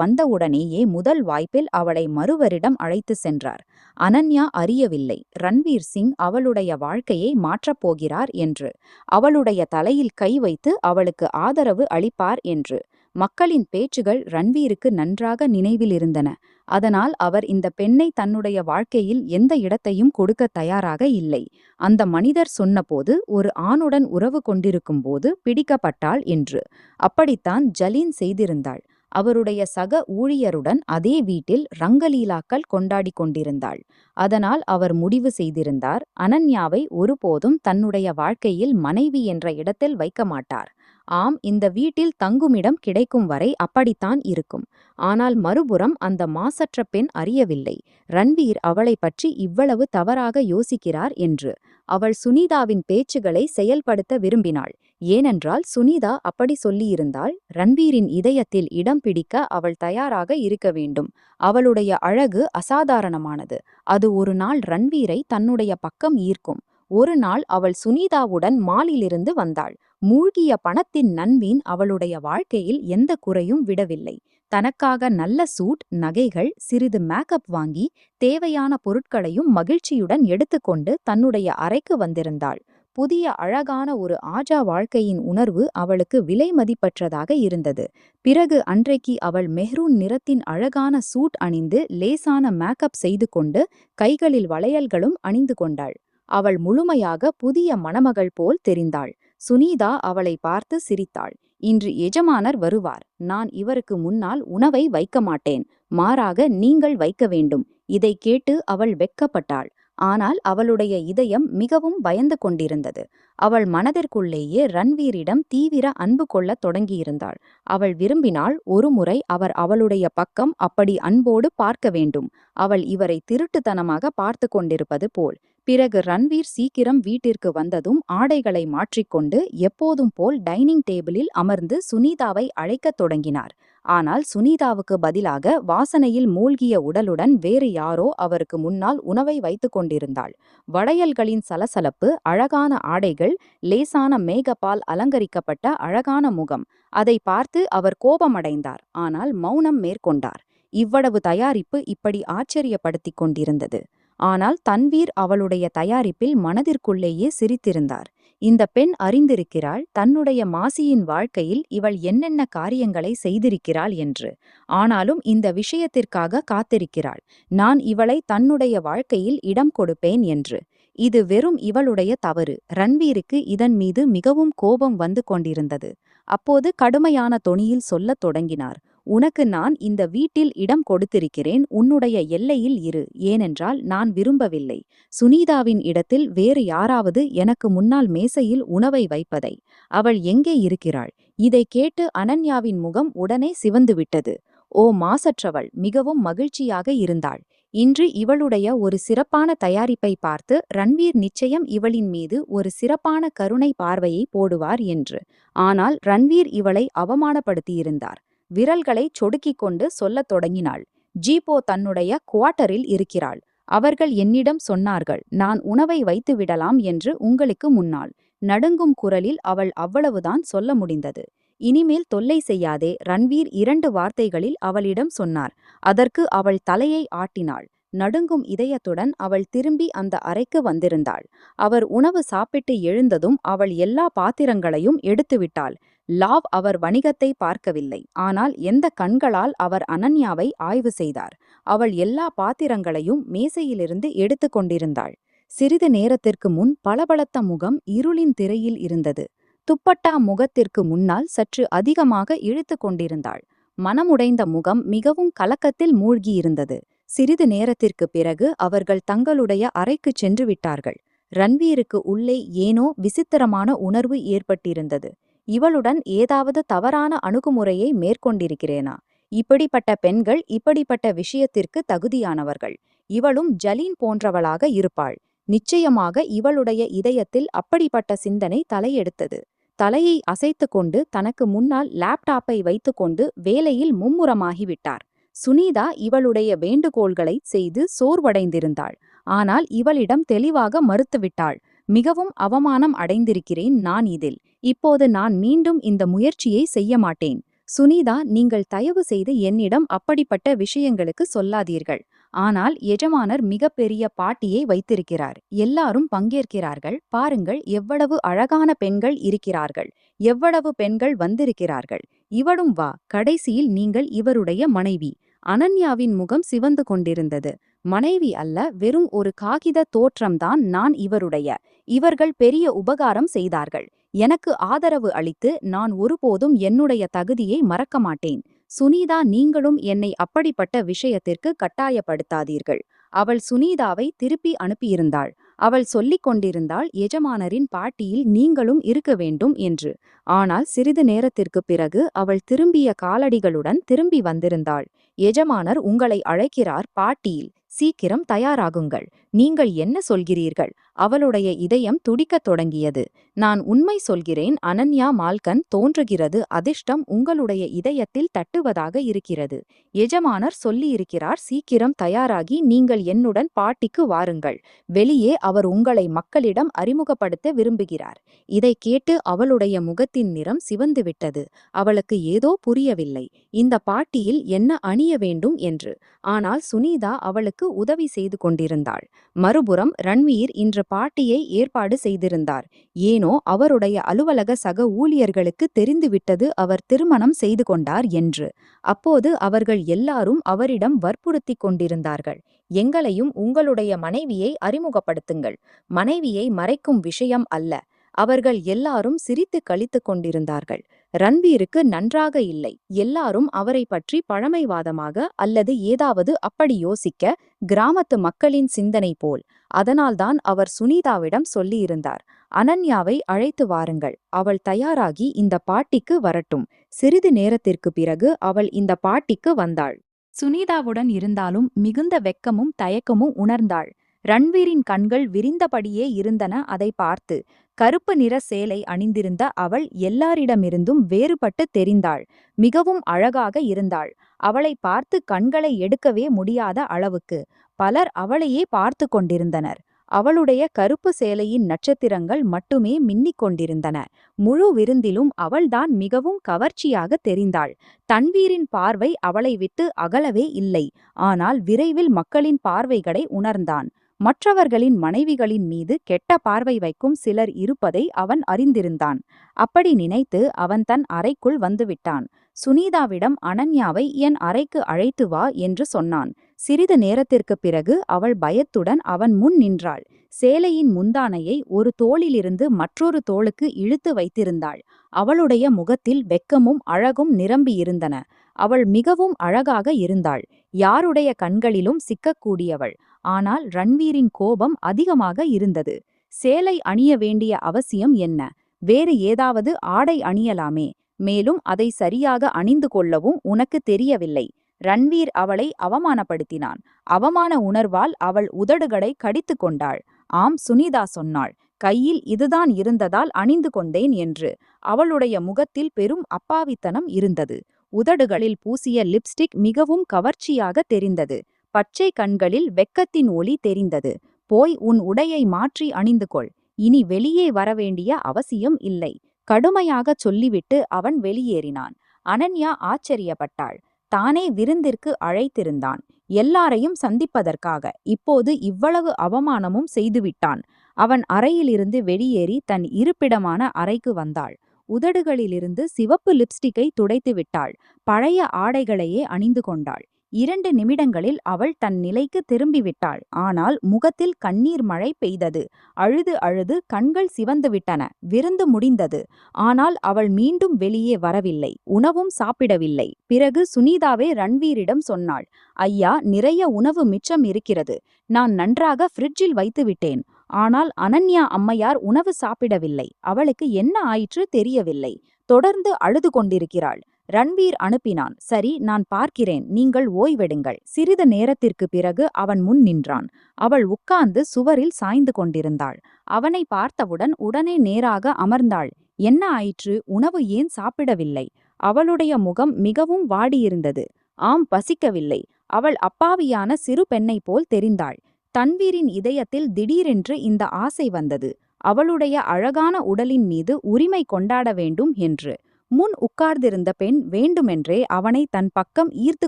வந்தவுடனேயே முதல் வாய்ப்பில் அவளை மறுவரிடம் அழைத்து சென்றார். அனன்யா அறியவில்லை ரன்வீர் சிங் அவளுடைய வாழ்க்கையை மாற்றப் போகிறார் என்று, அவளுடைய தலையில் கை வைத்து அவளுக்கு ஆதரவு அளிப்பார் என்று. மக்களின் பேச்சுகள் ரன்வீருக்கு நன்றாக நினைவில் இருந்தன. அதனால் அவர் இந்த பெண்ணை தன்னுடைய வாழ்க்கையில் எந்த இடத்தையும் கொடுக்க தயாராக இல்லை. அந்த மனிதர் சொன்னபோது ஒரு ஆணுடன் உறவு கொண்டிருக்கும் போது பிடிக்கப்பட்டாள் என்று. அப்படித்தான் ஜலீன் செய்திருந்தாள். அவருடைய சக ஊழியருடன் அதே வீட்டில் ரங்கலீலாக்கள் கொண்டாடி கொண்டிருந்தாள். அதனால் அவர் முடிவு செய்திருந்தார், அனன்யாவை ஒருபோதும் தன்னுடைய வாழ்க்கையில் மனைவி என்ற இடத்தில் வைக்க மாட்டார். ஆம், இந்த வீட்டில் தங்குமிடம் கிடைக்கும் வரை அப்படித்தான் இருக்கும். ஆனால் மறுபுறம் அந்த மாசற்ற பெண் அறியவில்லை ரன்வீர் அவளை பற்றி இவ்வளவு தவறாக யோசிக்கிறார் என்று. அவள் சுனிதாவின் பேச்சுகளை செயல்படுத்த விரும்பினாள். ஏனென்றால் சுனிதா அப்படி சொல்லியிருந்தாள், ரன்வீரின் இதயத்தில் இடம் பிடிக்க அவள் தயாராக இருக்க வேண்டும். அவளுடைய அழகு அசாதாரணமானது. அது ஒரு நாள் ரன்வீரை தன்னுடைய பக்கம் ஈர்க்கும். ஒரு நாள் அவள் சுனிதாவுடன் மாலிலிருந்து வந்தாள். மூழ்கிய பணத்தின் நன்மீன் அவளுடைய வாழ்க்கையில் எந்த குறையும் விடவில்லை. தனக்காக நல்ல சூட், நகைகள், சிறிது மேக்கப் வாங்கி தேவையான பொருட்களையும் மகிழ்ச்சியுடன் எடுத்துக்கொண்டு தன்னுடைய அறைக்கு வந்திருந்தாள். புதிய அழகான ஒரு ஆஜா வாழ்க்கையின் உணர்வு அவளுக்கு விலை மதிப்பற்றதாக இருந்தது. பிறகு அன்றைக்கு அவள் மெஹ்ரூன் நிறத்தின் அழகான சூட் அணிந்து லேசான மேக்கப் செய்து கொண்டு கைகளில் வளையல்களும் அணிந்து கொண்டாள். அவள் முழுமையாக புதிய மணமகள் போல் தெரிந்தாள். சுனிதா அவளை பார்த்து சிரித்தாள். இன்று எஜமானர் வருவார். நான் இவருக்கு முன்னால் உணவை வைக்க மாட்டேன். மாறாக நீங்கள் வைக்க வேண்டும். இதை கேட்டு அவள் வெட்கப்பட்டாள். ஆனால் அவளுடைய இதயம் மிகவும் பயந்து கொண்டிருந்தது. அவள் மனதிற்குள்ளேயே ரன்வீரிடம் தீவிர அன்பு கொள்ளத் தொடங்கியிருந்தாள். அவள் விரும்பினாள், ஒருமுறை அவர் அவளுடைய பக்கம் அப்படி அன்போடு பார்க்க வேண்டும். அவள் இவரை திருட்டுத்தனமாக பார்த்து கொண்டிருப்பது போல். பிறகு ரன்வீர் சீக்கிரம் வீட்டிற்கு வந்ததும் ஆடைகளை மாற்றிக்கொண்டு எப்போதும் போல் டைனிங் டேபிளில் அமர்ந்து சுனிதாவை அழைக்கத் தொடங்கினார். ஆனால் சுனிதாவுக்கு பதிலாக வாசனையில் மூழ்கிய உடலுடன் வேறு யாரோ அவருக்கு முன்னால் உணவை வைத்து கொண்டிருந்தாள். வளையல்களின் சலசலப்பு, அழகான ஆடைகள், லேசான மேகப்பால் அலங்கரிக்கப்பட்ட அழகான முகம். அதை பார்த்து அவர் கோபமடைந்தார். ஆனால் மௌனம் மேற்கொண்டார். இவ்வளவு தயாரிப்பு இப்படி ஆச்சரியப்படுத்திக் கொண்டிருந்தது. ஆனால் தன்வீர் அவளுடைய தயாரிப்பில் மனதிற்குள்ளேயே சிரித்திருந்தார். இந்த பெண் அறிந்திருக்கிறாள் தன்னுடைய மாசியின் வாழ்க்கையில் இவள் என்னென்ன காரியங்களை செய்திருக்கிறாள் என்று. ஆனாலும் இந்த விஷயத்திற்காக காத்திருக்கிறாள். நான் இவளை தன்னுடைய வாழ்க்கையில் இடம் கொடுப்பேன் என்று. இது வெறும் இவளுடைய தவறு. ரன்வீருக்கு இதன் மீது மிகவும் கோபம் வந்து கொண்டிருந்தது. அப்போது கடுமையான தொனியில் சொல்லத் தொடங்கினார், உனக்கு நான் இந்த வீட்டில் இடம் கொடுத்திருக்கிறேன். உன்னுடைய எல்லையில் இரு. ஏனென்றால் நான் விரும்பவில்லை சுனிதாவின் இடத்தில் வேறு யாராவது எனக்கு முன்னால் மேசையில் உணவை வைப்பதை. அவள் எங்கே இருக்கிறாள்? இதை கேட்டு அனன்யாவின் முகம் உடனே சிவந்துவிட்டது. ஓ மாசற்றவள் மிகவும் மகிழ்ச்சியாக இருந்தாள். இன்று இவளுடைய ஒரு சிறப்பான தயாரிப்பை பார்த்து ரன்வீர் நிச்சயம் இவளின் மீது ஒரு சிறப்பான கருணை பார்வையை போடுவார் என்று. ஆனால் ரன்வீர் இவளை அவமானப்படுத்தியிருந்தார். விரல்களை சொடுக்கிக் கொண்டு சொல்லத் தொடங்கினாள். ஜீப்போ தன்னுடைய குவார்ட்டரில் இருக்கிறாள். அவர்கள் என்னிடம் சொன்னார்கள், நான் உணவை வைத்து விடலாம் என்று உங்களுக்கு முன்னால். நடுங்கும் குரலில் அவள் அவ்வளவுதான் சொல்ல முடிந்தது. இனிமேல் தொல்லை செய்யாதே, ரன்வீர் 2 வார்த்தைகளில் அவளிடம் சொன்னார். அதற்கு அவள் தலையை ஆட்டினாள். நடுங்கும் இதயத்துடன் அவள் திரும்பி அந்த அறைக்கு வந்திருந்தாள். அவர் உணவு சாப்பிட்டு எழுந்ததும் அவள் எல்லா பாத்திரங்களையும் எடுத்துவிட்டாள். லாவ் அவர் வணிகத்தை பார்க்கவில்லை. ஆனால் எந்த கண்களால் அவர் அனன்யாவை ஆய்வு செய்தார். அவள் எல்லா பாத்திரங்களையும் மேசையிலிருந்து எடுத்து கொண்டிருந்தாள். சிறிது நேரத்திற்கு முன் பளபளத்த முகம் இருளின் திரையில் இருந்தது. துப்பட்டா முகத்திற்கு முன்னால் சற்று அதிகமாக இழுத்து கொண்டிருந்தாள். மனமுடைந்த முகம் மிகவும் கலக்கத்தில் மூழ்கியிருந்தது. சிறிது நேரத்திற்குப் பிறகு அவர்கள் தங்களுடைய அறைக்குச் சென்று விட்டார்கள். ரன்வீருக்கு உள்ளே ஏனோ விசித்திரமான உணர்வு ஏற்பட்டிருந்தது. இவளுடன் ஏதாவது தவறான அணுகுமுறையை மேற்கொண்டிருக்கிறேனா? இப்படிப்பட்ட பெண்கள் இப்படிப்பட்ட விஷயத்திற்கு தகுதியானவர்கள். இவளும் ஜலீன் போன்றவளாக இருப்பாள். நிச்சயமாக இவளுடைய இதயத்தில் அப்படிப்பட்ட சிந்தனை தலையெடுத்தது. தலையை அசைத்து கொண்டு தனக்கு முன்னால் லேப்டாப்பை வைத்துக்கொண்டு வேலையில் மும்முரமாகிவிட்டார். சுனிதா இவளுடைய வேண்டுகோள்களை செய்து சோர்வடைந்திருந்தாள். ஆனால் இவளிடம் தெளிவாக மறுத்துவிட்டாள். மிகவும் அவமானம் அடைந்திருக்கிறேன் நான் இதில். இப்போது நான் மீண்டும் இந்த முயற்சியை செய்ய மாட்டேன். சுனிதா, நீங்கள் தயவு செய்து என்னிடம் அப்படிப்பட்ட விஷயங்களுக்கு சொல்லாதீர்கள். ஆனால் எஜமானர் மிகப்பெரிய பார்ட்டியை வைத்திருக்கிறார். எல்லாரும் பங்கேற்கிறார்கள். பாருங்கள், எவ்வளவு அழகான பெண்கள் இருக்கிறார்கள். எவ்வளவு பெண்கள் வந்திருக்கிறார்கள். இவளும் வா. கடைசியில் நீங்கள் இவருடைய மனைவி. அனன்யாவின் முகம் சிவந்து கொண்டிருந்தது. மனைவி அல்ல, வெறும் ஒரு காகித தோற்றம்தான் நான் இவருடைய. இவர்கள் பெரிய உபகாரம் செய்தார்கள். எனக்கு ஆதரவு அளித்து நான் ஒருபோதும் என்னுடைய தகுதியை மறக்க மாட்டேன். சுனிதா, நீங்களும் என்னை அப்படிப்பட்ட விஷயத்திற்கு கட்டாயப்படுத்தாதீர்கள். அவள் சுனிதாவை திருப்பி அனுப்பியிருந்தாள். அவள் சொல்லிக் கொண்டிருந்தாள், எஜமானரின் பார்ட்டியில் நீங்களும் இருக்க வேண்டும் என்று. ஆனால் சிறிது நேரத்திற்குப் பிறகு அவள் திரும்பிய காலடிகளுடன் திரும்பி வந்திருந்தாள். எஜமானர் உங்களை அழைக்கிறார் பார்ட்டியில். சீக்கிரம் தயாராகுங்கள். நீங்கள் என்ன சொல்கிறீர்கள்? அவளுடைய இதயம் துடிக்கத் தொடங்கியது. நான் உண்மை சொல்கிறேன், அனன்யா மால்கன், தோன்றுகிறது அதிர்ஷ்டம் உங்களுடைய இதயத்தில் தட்டுவதாக இருக்கிறது. எஜமானர் சொல்லியிருக்கிறார், சீக்கிரம் தயாராகி நீங்கள் என்னுடன் பார்ட்டிக்கு வாருங்கள். வெளியே அவர் உங்களை மக்களிடம் அறிமுகப்படுத்த விரும்புகிறார். இதை கேட்டு அவளுடைய முகத்தின் நிறம் சிவந்துவிட்டது. அவளுக்கு ஏதோ புரியவில்லை, இந்த பார்ட்டியில் என்ன அணிய வேண்டும் என்று. ஆனால் சுனிதா அவளுக்கு உதவி செய்து கொண்டிருந்தாள். மறுபுறம் ரன்வீர் இன்று பார்ட்டியை ஏற்பாடு செய்திருந்தார். ஏனோ அவருடைய அலுவலக சக ஊழியர்களுக்கு தெரிந்துவிட்டது அவர் திருமணம் செய்து கொண்டார் என்று. அப்போது அவர்கள் எல்லாரும் அவரிடம் வற்புறுத்திக் கொண்டிருந்தார்கள். எங்களையும் உங்களுடைய மனைவியை அறிமுகப்படுத்துங்கள். மனைவியை மறைக்கும் விஷயம் அல்ல. அவர்கள் எல்லாரும் சிரித்து கழித்து கொண்டிருந்தார்கள். ரன்வீருக்கு நன்றாக இல்லை. எல்லாரும் அவரை பற்றி பழமைவாதமாக அல்லது ஏதாவது அப்படி யோசிக்க, கிராமத்து மக்களின் சிந்தனை போல். அதனால்தான் அவர் சுனிதாவிடம் சொல்லியிருந்தார், அனன்யாவை அழைத்து வாருங்கள். அவள் தயாராகி இந்த பார்ட்டிக்கு வரட்டும். சிறிது நேரத்திற்கு பிறகு அவள் இந்த பார்ட்டிக்கு வந்தாள். சுனிதாவுடன் இருந்தாலும் மிகுந்த வெட்கமும் தயக்கமும் உணர்ந்தாள். ரன்வீரின் கண்கள் விரிந்தபடியே இருந்தன அதை பார்த்து. கருப்பு நிற சேலை அணிந்திருந்த அவள் எல்லாரிடமிருந்தும் வேறுபட்டு தெரிந்தாள். மிகவும் அழகாக இருந்தாள். அவளை பார்த்து கண்களை எடுக்கவே முடியாத அளவுக்கு பலர் அவளையே பார்த்து கொண்டிருந்தனர். அவளுடைய கருப்பு சேலையின் நட்சத்திரங்கள் மட்டுமே மின்னிக் கொண்டிருந்தன. முழு விருந்திலும் அவள்தான் மிகவும் கவர்ச்சியாக தெரிந்தாள். தன்வீரின் பார்வை அவளை விட்டு அகலவே இல்லை. ஆனால் விரைவில் மக்களின் பார்வைகளை உணர்ந்தான். மற்றவர்களின் மனைவிகளின் மீது கெட்ட பார்வை வைக்கும் சிலர் இருப்பதை அவன் அறிந்திருந்தான். அப்படி நினைத்து அவன் தன் அறைக்குள் வந்துவிட்டான். சுனிதாவிடம் அனன்யாவை என் அறைக்கு அழைத்து வா என்று சொன்னான். சிறிது நேரத்திற்குப் பிறகு அவள் பயத்துடன் அவன் முன் நின்றாள். சேலையின் முந்தானையை ஒரு தோளிலிருந்து மற்றொரு தோளுக்கு இழுத்து வைத்திருந்தாள். அவளுடைய முகத்தில் வெட்கமும் அழகும் நிரம்பியிருந்தன. அவள் மிகவும் அழகாக இருந்தாள். யாருடைய கண்களிலும் சிக்கக்கூடியவள். ஆனால் ரன்வீரின் கோபம் அதிகமாக இருந்தது. சேலை அணிய வேண்டிய அவசியம் என்ன? வேறு ஏதாவது ஆடை அணியலாமே. மேலும் அதை சரியாக அணிந்து கொள்ளவும் உனக்கு தெரியவில்லை. ரன்வீர் அவளை அவமானப்படுத்தினான். அவமான உணர்வால் அவள் உதடுகளை கடித்து கொண்டாள். ஆம், சுனிதா சொன்னாள். கையில் இதுதான் இருந்ததால் அணிந்து கொண்டேன் என்று. அவளுடைய முகத்தில் பெரும் அப்பாவித்தனம் இருந்தது. உதடுகளில் பூசிய லிப்ஸ்டிக் மிகவும் கவர்ச்சியாக தெரிந்தது. பச்சை கண்களில் வெட்கத்தின் ஒளி தெரிந்தது. போய் உன் உடையை மாற்றி அணிந்து கொள். இனி வெளியே வரவேண்டிய அவசியம் இல்லை. கடுமையாகச் சொல்லிவிட்டு அவன் வெளியேறினான். அனன்யா ஆச்சரியப்பட்டாள். தானே விருந்திற்கு அழைத்திருந்தான். எல்லாரையும் சந்திப்பதற்காக இப்போது இவ்வளவு அவமானமும் செய்துவிட்டான். அவன் அறையிலிருந்து வெளியேறி தன் இருப்பிடமான அறைக்கு வந்தாள். உதடுகளிலிருந்து சிவப்பு லிப்ஸ்டிக்கை துடைத்து விட்டாள். பழைய ஆடைகளையே அணிந்து கொண்டாள். 2 நிமிடங்களில் அவள் தன் நிலைக்கு திரும்பிவிட்டாள். ஆனால் முகத்தில் கண்ணீர் மழை பெய்தது. அழுது அழுது கண்கள் சிவந்துவிட்டன. விருந்து முடிந்தது. ஆனால் அவள் மீண்டும் வெளியே வரவில்லை. உணவும் சாப்பிடவில்லை. பிறகு சுனிதாவே ரன்வீரிடம் சொன்னாள். ஐயா, நிறைய உணவு மிச்சம் இருக்கிறது. நான் நன்றாக ஃப்ரிட்ஜில் வைத்துவிட்டேன். ஆனால் அனன்யா அம்மையார் உணவு சாப்பிடவில்லை. அவளுக்கு என்ன ஆயிற்று தெரியவில்லை. தொடர்ந்து அழுது கொண்டிருக்கிறாள். ரன்வீர் அனுப்பினான். சரி, நான் பார்க்கிறேன், நீங்கள் ஓய்வெடுங்கள். சிறிது நேரத்திற்கு பிறகு அவன் முன் நின்றான். அவள் உட்கார்ந்து சுவரில் சாய்ந்து கொண்டிருந்தாள். அவனை பார்த்தவுடன் உடனே நேராக அமர்ந்தாள். என்ன ஆயிற்று? உணவு ஏன் சாப்பிடவில்லை? அவளுடைய முகம் மிகவும் வாடியிருந்தது. ஆம், பசிக்கவில்லை. அவள் அப்பாவியான சிறு பெண்ணை போல் தெரிந்தாள். தன்வீரின் இதயத்தில் திடீரென்று இந்த ஆசை வந்தது. அவளுடைய அழகான உடலின் மீது உரிமை கொண்டாட வேண்டும் என்று. முன் உட்கார்ந்திருந்த பெண் வேண்டுமென்றே அவனை தன் பக்கம் ஈர்த்து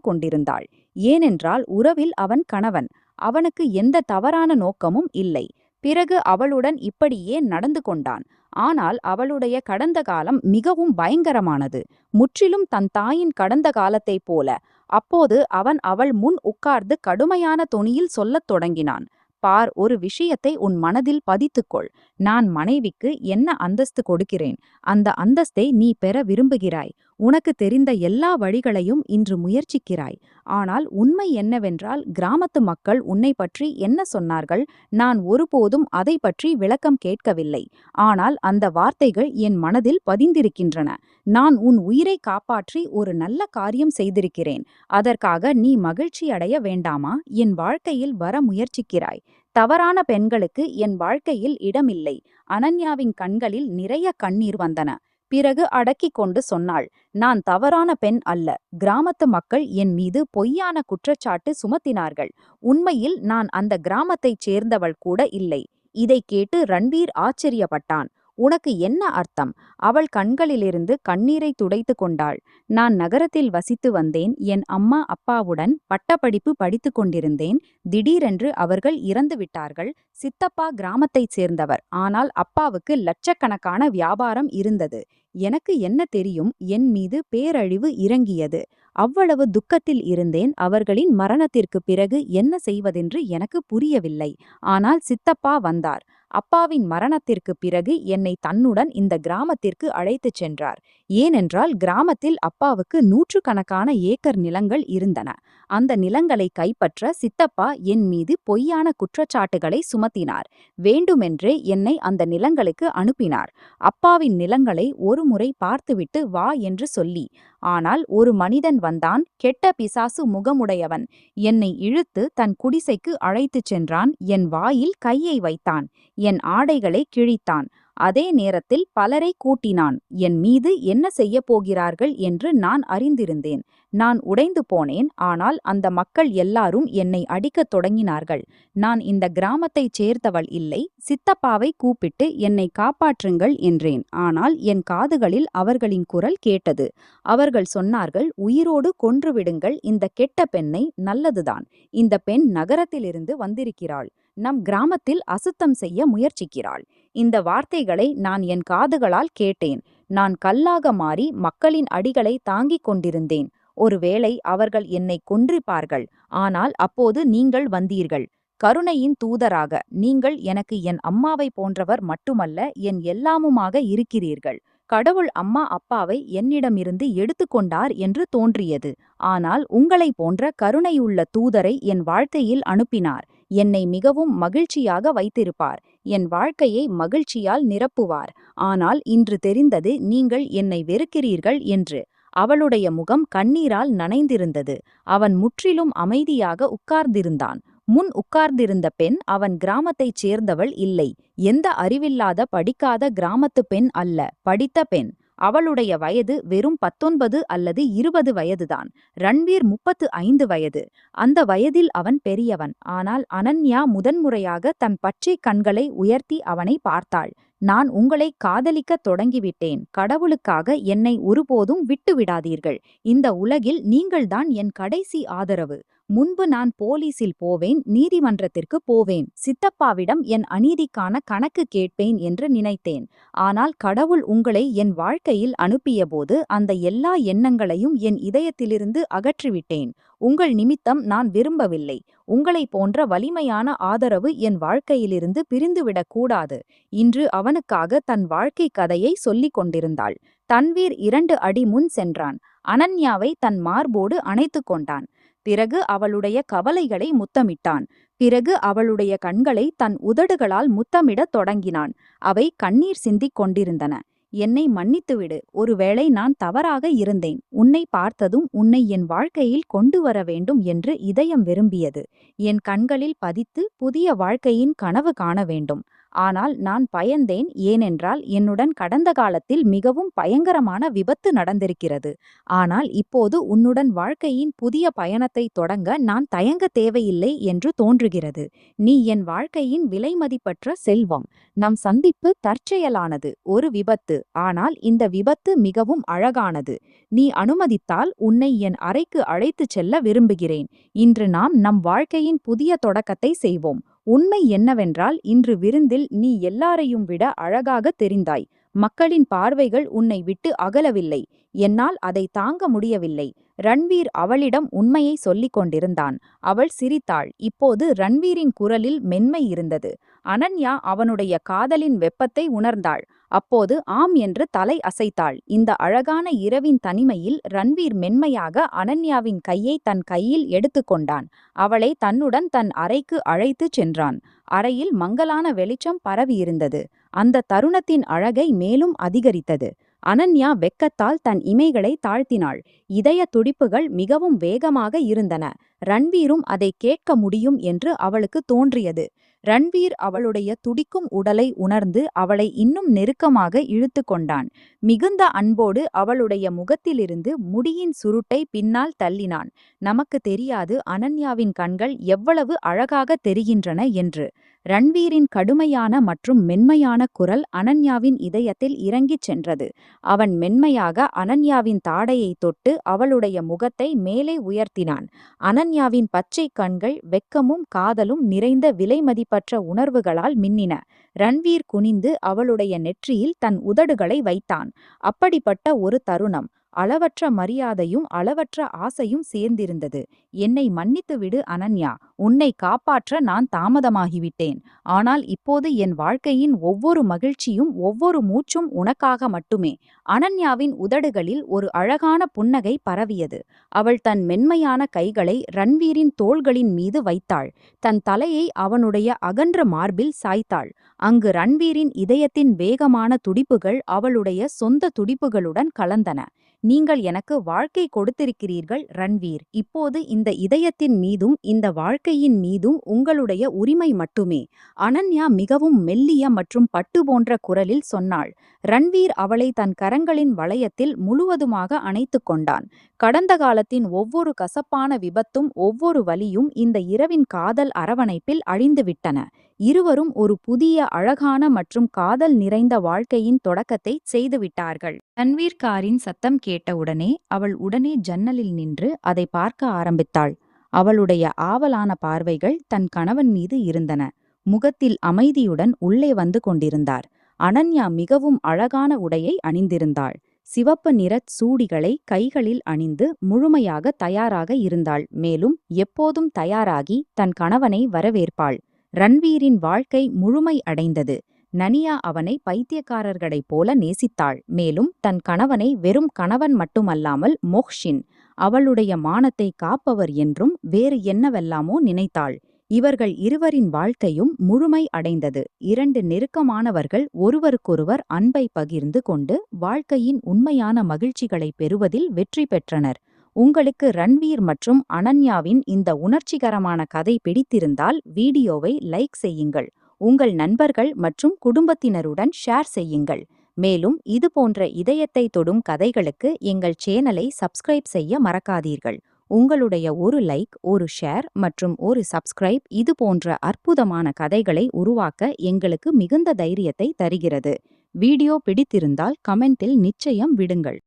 கொண்டிருந்தாள். ஏனென்றால் உறவில் அவன் கணவன். அவனுக்கு எந்த தவறான நோக்கமும் இல்லை. பிறகு அவளுடன் இப்படியே நடந்து கொண்டான். ஆனால் அவளுடைய கடந்த காலம் மிகவும் பயங்கரமானது. முற்றிலும் தன் தாயின் கடந்த காலத்தைப் போல. அப்போது அவன் அவள் முன் உட்கார்ந்து கடுமையான தொனியில் சொல்லத் தொடங்கினான். பார், ஒரு விஷயத்தை உன் மனதில் பதித்துக்கொள். நான் மனைவிக்கு என்ன அந்தஸ்து கொடுக்கிறேன். அந்த அந்தஸ்தை நீ பெற விரும்புகிறாய். உனக்கு தெரிந்த எல்லா வழிகளையும் இன்று முயற்சிக்கிறாய். ஆனால் உண்மை என்னவென்றால், கிராமத்து மக்கள் உன்னை பற்றி என்ன சொன்னார்கள்? நான் ஒருபோதும் அதை பற்றி விளக்கம் கேட்கவில்லை. ஆனால் அந்த வார்த்தைகள் என் மனதில் பதிந்திருக்கின்றன. நான் உன் உயிரை காப்பாற்றி ஒரு நல்ல காரியம் செய்திருக்கிறேன். அதற்காக நீ மகிழ்ச்சியடைய வேண்டாமா? என் வாழ்க்கையில் வர முயற்சிக்கிறாய். தவறான பெண்களுக்கு என் வாழ்க்கையில் இடமில்லை. அனன்யாவின் கண்களில் நிறைய கண்ணீர் வந்தன. பிறகு அடக்கிக் கொண்டு சொன்னாள். நான் தவறான பெண் அல்ல. கிராமத்து மக்கள் என் மீது பொய்யான குற்றச்சாட்டு சுமத்தினார்கள். உண்மையில் நான் அந்த கிராமத்தைச் சேர்ந்தவள் கூட இல்லை. இதைக் கேட்டு ரன்வீர் ஆச்சரியப்பட்டான். உனக்கு என்ன அர்த்தம்? அவள் கண்களிலிருந்து கண்ணீரை துடைத்து கொண்டாள். நான் நகரத்தில் வசித்து வந்தேன். என் அம்மா அப்பாவுடன் பட்டப்படிப்பு படித்து கொண்டிருந்தேன். திடீரென்று அவர்கள் இறந்துவிட்டார்கள். சித்தப்பா கிராமத்தைச் சேர்ந்தவர். ஆனால் அப்பாவுக்கு லட்சக்கணக்கான வியாபாரம் இருந்தது. எனக்கு என்ன தெரியும்? என் மீது பேரழிவு இறங்கியது. அவ்வளவு துக்கத்தில் இருந்தேன். அவர்களின் மரணத்திற்கு பிறகு என்ன செய்வதென்று எனக்கு புரியவில்லை. ஆனால் சித்தப்பா வந்தார். அப்பாவின் மரணத்திற்கு பிறகு என்னை தன்னுடன் இந்த கிராமத்திற்கு அழைத்துச் சென்றார். ஏனென்றால் கிராமத்தில் அப்பாவுக்கு 100கணக்கான ஏக்கர் நிலங்கள் இருந்தன. அந்த நிலங்களை கைப்பற்ற சித்தப்பா என் மீது பொய்யான குற்றச்சாட்டுகளை சுமத்தினார். வேண்டுமென்றே என்னை அந்த நிலங்களுக்கு அனுப்பினார். அப்பாவின் நிலங்களை ஒரு முறை பார்த்துவிட்டு வா என்று சொல்லி. ஆனால் ஒரு மனிதன் வந்தான். கெட்ட பிசாசு முகமுடையவன். என்னை இழுத்து தன் குடிசைக்கு அழைத்துச் சென்றான். என் வாயில் கையை வைத்தான். என் ஆடைகளை கிழித்தான். அதே நேரத்தில் பலரை கூட்டினான். என் மீது என்ன செய்யப் போகிறார்கள் என்று நான் அறிந்திருந்தேன். நான் உடைந்து போனேன். ஆனால் அந்த மக்கள் எல்லாரும் என்னை அடிக்கத் தொடங்கினார்கள். நான் இந்த கிராமத்தைச் சேர்ந்தவள் இல்லை. சித்தப்பாவை கூப்பிட்டு என்னை காப்பாற்றுங்கள் என்றேன். ஆனால் என் காதுகளில் அவர்களின் குரல் கேட்டது. அவர்கள் சொன்னார்கள், உயிரோடு கொன்றுவிடுங்கள் இந்த கெட்ட பெண்ணை. நல்லதுதான். இந்த பெண் நகரத்திலிருந்து வந்திருக்கிறாள். நம் கிராமத்தில் அசுத்தம் செய்ய முயற்சிக்கிறாள். இந்த வார்த்தைகளை நான் என் காதுகளால் கேட்டேன். நான் கல்லாக மாறி மக்களின் அடிகளை தாங்கிக் கொண்டிருந்தேன். ஒருவேளை அவர்கள் என்னை கொன்றிருப்பார்கள். ஆனால் அப்போது நீங்கள் வந்தீர்கள். கருணையின் தூதராக. நீங்கள் எனக்கு என் அம்மாவை போன்றவர் மட்டுமல்ல, என் எல்லாமுமாக இருக்கிறீர்கள். கடவுள் அம்மா அப்பாவை என்னிடமிருந்து எடுத்துக்கொண்டார் என்று தோன்றியது. ஆனால் உங்களைப் போன்ற கருணையுள்ள தூதரை என் வாழ்க்கையில் அனுப்பினார். என்னை மிகவும் மகிழ்ச்சியாக வைத்திருப்பார். என் வாழ்க்கையை மகிழ்ச்சியால் நிரப்புவார். ஆனால் இன்று தெரிந்தது, நீங்கள் என்னை வெறுக்கிறீர்கள் என்று. அவளுடைய முகம் கண்ணீரால் நனைந்திருந்தது. அவன் முற்றிலும் அமைதியாக உட்கார்ந்திருந்தான். முன் உட்கார்ந்திருந்த பெண் அவன் கிராமத்தைச் சேர்ந்தவள் இல்லை. எந்த அறிவில்லாத படிக்காத கிராமத்துப் பெண் அல்ல, படித்த பெண். அவளுடைய வயது வெறும் 19 அல்லது 20 வயதுதான். ரன்வீர் 35 வயது. அந்த வயதில் அவன் பெரியவன். ஆனால் அனன்யா முதன்முறையாக தன் பச்சை கண்களை உயர்த்தி அவனை பார்த்தாள். நான் உங்களை காதலிக்கத் தொடங்கிவிட்டேன். கடவுளுக்காக என்னை ஒருபோதும் விட்டுவிடாதீர்கள். இந்த உலகில் நீங்கள்தான் என் கடைசி ஆதரவு. முன்பு நான் போலீசில் போவேன், நீதிமன்றத்திற்கு போவேன், சித்தப்பாவிடம் என் அநீதிக்கான கணக்கு கேட்பேன் என்று நினைத்தேன். ஆனால் கடவுள் உங்களை என் வாழ்க்கையில் அனுப்பியபோது அந்த எல்லா எண்ணங்களையும் என் இதயத்திலிருந்து அகற்றிவிட்டேன். உங்கள் நிமித்தம் நான் விரும்பவில்லை. உங்களை போன்ற வலிமையான ஆதரவு என் வாழ்க்கையிலிருந்து பிரிந்துவிடக் கூடாது. இன்று அவனுக்காக தன் வாழ்க்கை கதையை சொல்லிக் கொண்டிருந்தாள். தன்வீர் 2 அடி முன் சென்றான். அனன்யாவை தன் மார்போடு அணைத்துக் கொண்டான். பிறகு அவளுடைய கவலைகளை முத்தமிட்டான். பிறகு அவளுடைய கண்களை தன் உதடுகளால் முத்தமிடத் தொடங்கினான். அவை கண்ணீர் சிந்திக் கொண்டிருந்தன. என்னை மன்னித்துவிடு. ஒருவேளை நான் தவறாக இருந்தேன். உன்னை பார்த்ததும் உன்னை என் வாழ்க்கையில் கொண்டு வர வேண்டும் என்று இதயம் விரும்பியது. என் கண்களில் பதித்து புதிய வாழ்க்கையின் கனவு காண வேண்டும். ஆனால் நான் பயந்தேன். ஏனென்றால் என்னுடன் கடந்த காலத்தில் மிகவும் பயங்கரமான விபத்து நடந்திருக்கிறது. ஆனால் இப்போது உன்னுடன் வாழ்க்கையின் புதிய பயணத்தை தொடங்க நான் தயங்க தேவையில்லை என்று தோன்றுகிறது. நீ என் வாழ்க்கையின் விலைமதிப்பற்ற செல்வம். நம் சந்திப்பு தற்செயலானது, ஒரு விபத்து. ஆனால் இந்த விபத்து மிகவும் அழகானது. நீ அனுமதித்தால் உன்னை என் அறைக்கு அழைத்துச் செல்ல விரும்புகிறேன். இன்று நாம் நம் வாழ்க்கையின் புதிய தொடக்கத்தை செய்வோம். உண்மை என்னவென்றால் இன்று விருந்தில் நீ எல்லாரையும் விட அழகாக தெரிந்தாய். மக்களின் பார்வைகள் உன்னை விட்டு அகலவில்லை. என்னால் அதை தாங்க முடியவில்லை. ரன்வீர் அவளிடம் உண்மையை சொல்லிக் கொண்டிருந்தான். அவள் சிரித்தாள். இப்போது ரன்வீரின் குரலில் மென்மை இருந்தது. அனன்யா அவனுடைய காதலின் வெப்பத்தை உணர்ந்தாள். அப்போது ஆம் என்று தலை அசைத்தாள். இந்த அழகான இரவின் தனிமையில் ரன்வீர் மென்மையாக அனன்யாவின் கையை தன் கையில் எடுத்துக்கொண்டான். அவளை தன்னுடன் தன் அறைக்கு அழைத்துச் சென்றான். அறையில் மங்கலான வெளிச்சம் பரவியிருந்தது. அந்த தருணத்தின் அழகை மேலும் அதிகரித்தது. அனன்யா வெட்கத்தால் தன் இமைகளை தாழ்த்தினாள். இதய துடிப்புகள் மிகவும் வேகமாக இருந்தன. ரன்வீரும் அதை கேட்க முடியும் என்று அவளுக்கு தோன்றியது. ரன்வீர் அவளுடைய துடிக்கும் உடலை உணர்ந்து அவளை இன்னும் நெருக்கமாக இழுத்து கொண்டான். மிகுந்த அன்போடு அவளுடைய முகத்திலிருந்து முடியின் சுருட்டை பின்னால் தள்ளினான். நமக்கு தெரியாது அனன்யாவின் கண்கள் எவ்வளவு அழகாக தெரிகின்றன என்று. ரன்வீரின் கடுமையான மற்றும் மென்மையான குரல் அனன்யாவின் இதயத்தில் இறங்கிச் சென்றது. அவன் மென்மையாக அனன்யாவின் தாடையை தொட்டு அவளுடைய முகத்தை மேலே உயர்த்தினான். அனன்யாவின் பச்சை கண்கள் வெட்கமும் காதலும் நிறைந்த விலைமதிப்பற்ற உணர்வுகளால் மின்னின. ரன்வீர் குனிந்து அவளுடைய நெற்றியில் தன் உதடுகளை வைத்தான். அப்படிப்பட்ட ஒரு தருணம். அளவற்ற மரியாதையும் அளவற்ற ஆசையும் சேர்ந்திருந்தது. என்னை மன்னித்துவிடு அனன்யா. உன்னை காப்பாற்ற நான் தாமதமாகிவிட்டேன். ஆனால் இப்போது என் வாழ்க்கையின் ஒவ்வொரு மகிழ்ச்சியும் ஒவ்வொரு மூச்சும் உனக்காக மட்டுமே. அனன்யாவின் உதடுகளில் ஒரு அழகான புன்னகை பரவியது. அவள் தன் மென்மையான கைகளை ரன்வீரின் தோள்களின் மீது வைத்தாள். தன் தலையை அவனுடைய அகன்ற மார்பில் சாய்த்தாள். அங்கு ரன்வீரின் இதயத்தின் வேகமான துடிப்புகள் அவளுடைய சொந்த துடிப்புகளுடன் கலந்தன. நீங்கள் எனக்கு வாழ்க்கை கொடுத்திருக்கிறீர்கள் ரன்வீர். இப்போது இந்த இதயத்தின் மீதும் இந்த வாழ்க்கையின் மீதும் உங்களுடைய உரிமை மட்டுமே. அனன்யா மிகவும் மெல்லிய மற்றும் பட்டு போன்ற குரலில் சொன்னாள். ரன்வீர் அவளை தன் கரங்களின் வளையத்தில் முழுவதுமாக அணைத்து கொண்டான். கடந்த காலத்தின் ஒவ்வொரு கசப்பான விபத்தும் ஒவ்வொரு வலியும் இந்த இரவின் காதல் அரவணைப்பில் அழிந்துவிட்டன. இருவரும் ஒரு புதிய அழகான மற்றும் காதல் நிறைந்த வாழ்க்கையின் தொடக்கத்தை செய்துவிட்டார்கள். ரன்வீர் காரின் சத்தம் கேட்டவுடனே அவள் உடனே ஜன்னலில் நின்று அதை பார்க்க ஆரம்பித்தாள். அவளுடைய ஆவலான பார்வைகள் தன் கணவன் மீது இருந்தன. முகத்தில் அமைதியுடன் உள்ளே வந்து கொண்டிருந்தார். அனன்யா மிகவும் அழகான உடையை அணிந்திருந்தாள். சிவப்பு நிறச் சூடிகளை கைகளில் அணிந்து முழுமையாக தயாராக இருந்தாள். மேலும் எப்போதும் தயாராகி தன் கணவனை வரவேற்பாள். ரன்வீரின் வாழ்க்கை முழுமை அடைந்தது. நனியா அவனை பைத்தியக்காரர்களைப் போல நேசித்தாள். மேலும் தன் கணவனை வெறும் கணவன் மட்டுமல்லாமல் மோஹ்ஷின், அவளுடைய மானத்தை காப்பவர் என்றும் வேறு என்னவெல்லாமோ நினைத்தாள். இவர்கள் இருவரின் வாழ்க்கையும் முழுமை அடைந்தது. 2 நெருக்கமானவர்கள் ஒருவருக்கொருவர் அன்பை பகிர்ந்து கொண்டு வாழ்க்கையின் உண்மையான மகிழ்ச்சிகளை பெறுவதில் வெற்றி பெற்றனர். உங்களுக்கு ரன்வீர் மற்றும் அனன்யாவின் இந்த உணர்ச்சிகரமான கதை பிடித்திருந்தால் வீடியோவை லைக் செய்யுங்கள். உங்கள் நண்பர்கள் மற்றும் குடும்பத்தினருடன் ஷேர் செய்யுங்கள். மேலும் இதுபோன்ற இதயத்தை தொடும் கதைகளுக்கு எங்கள் சேனலை சப்ஸ்கிரைப் செய்ய மறக்காதீர்கள். உங்களுடைய ஒரு லைக், ஒரு ஷேர் மற்றும் ஒரு சப்ஸ்கிரைப் இதுபோன்ற அற்புதமான கதைகளை உருவாக்க எங்களுக்கு மிகுந்த தைரியத்தை தருகிறது. வீடியோ பிடித்திருந்தால் கமெண்டில் நிச்சயம் விடுங்கள்.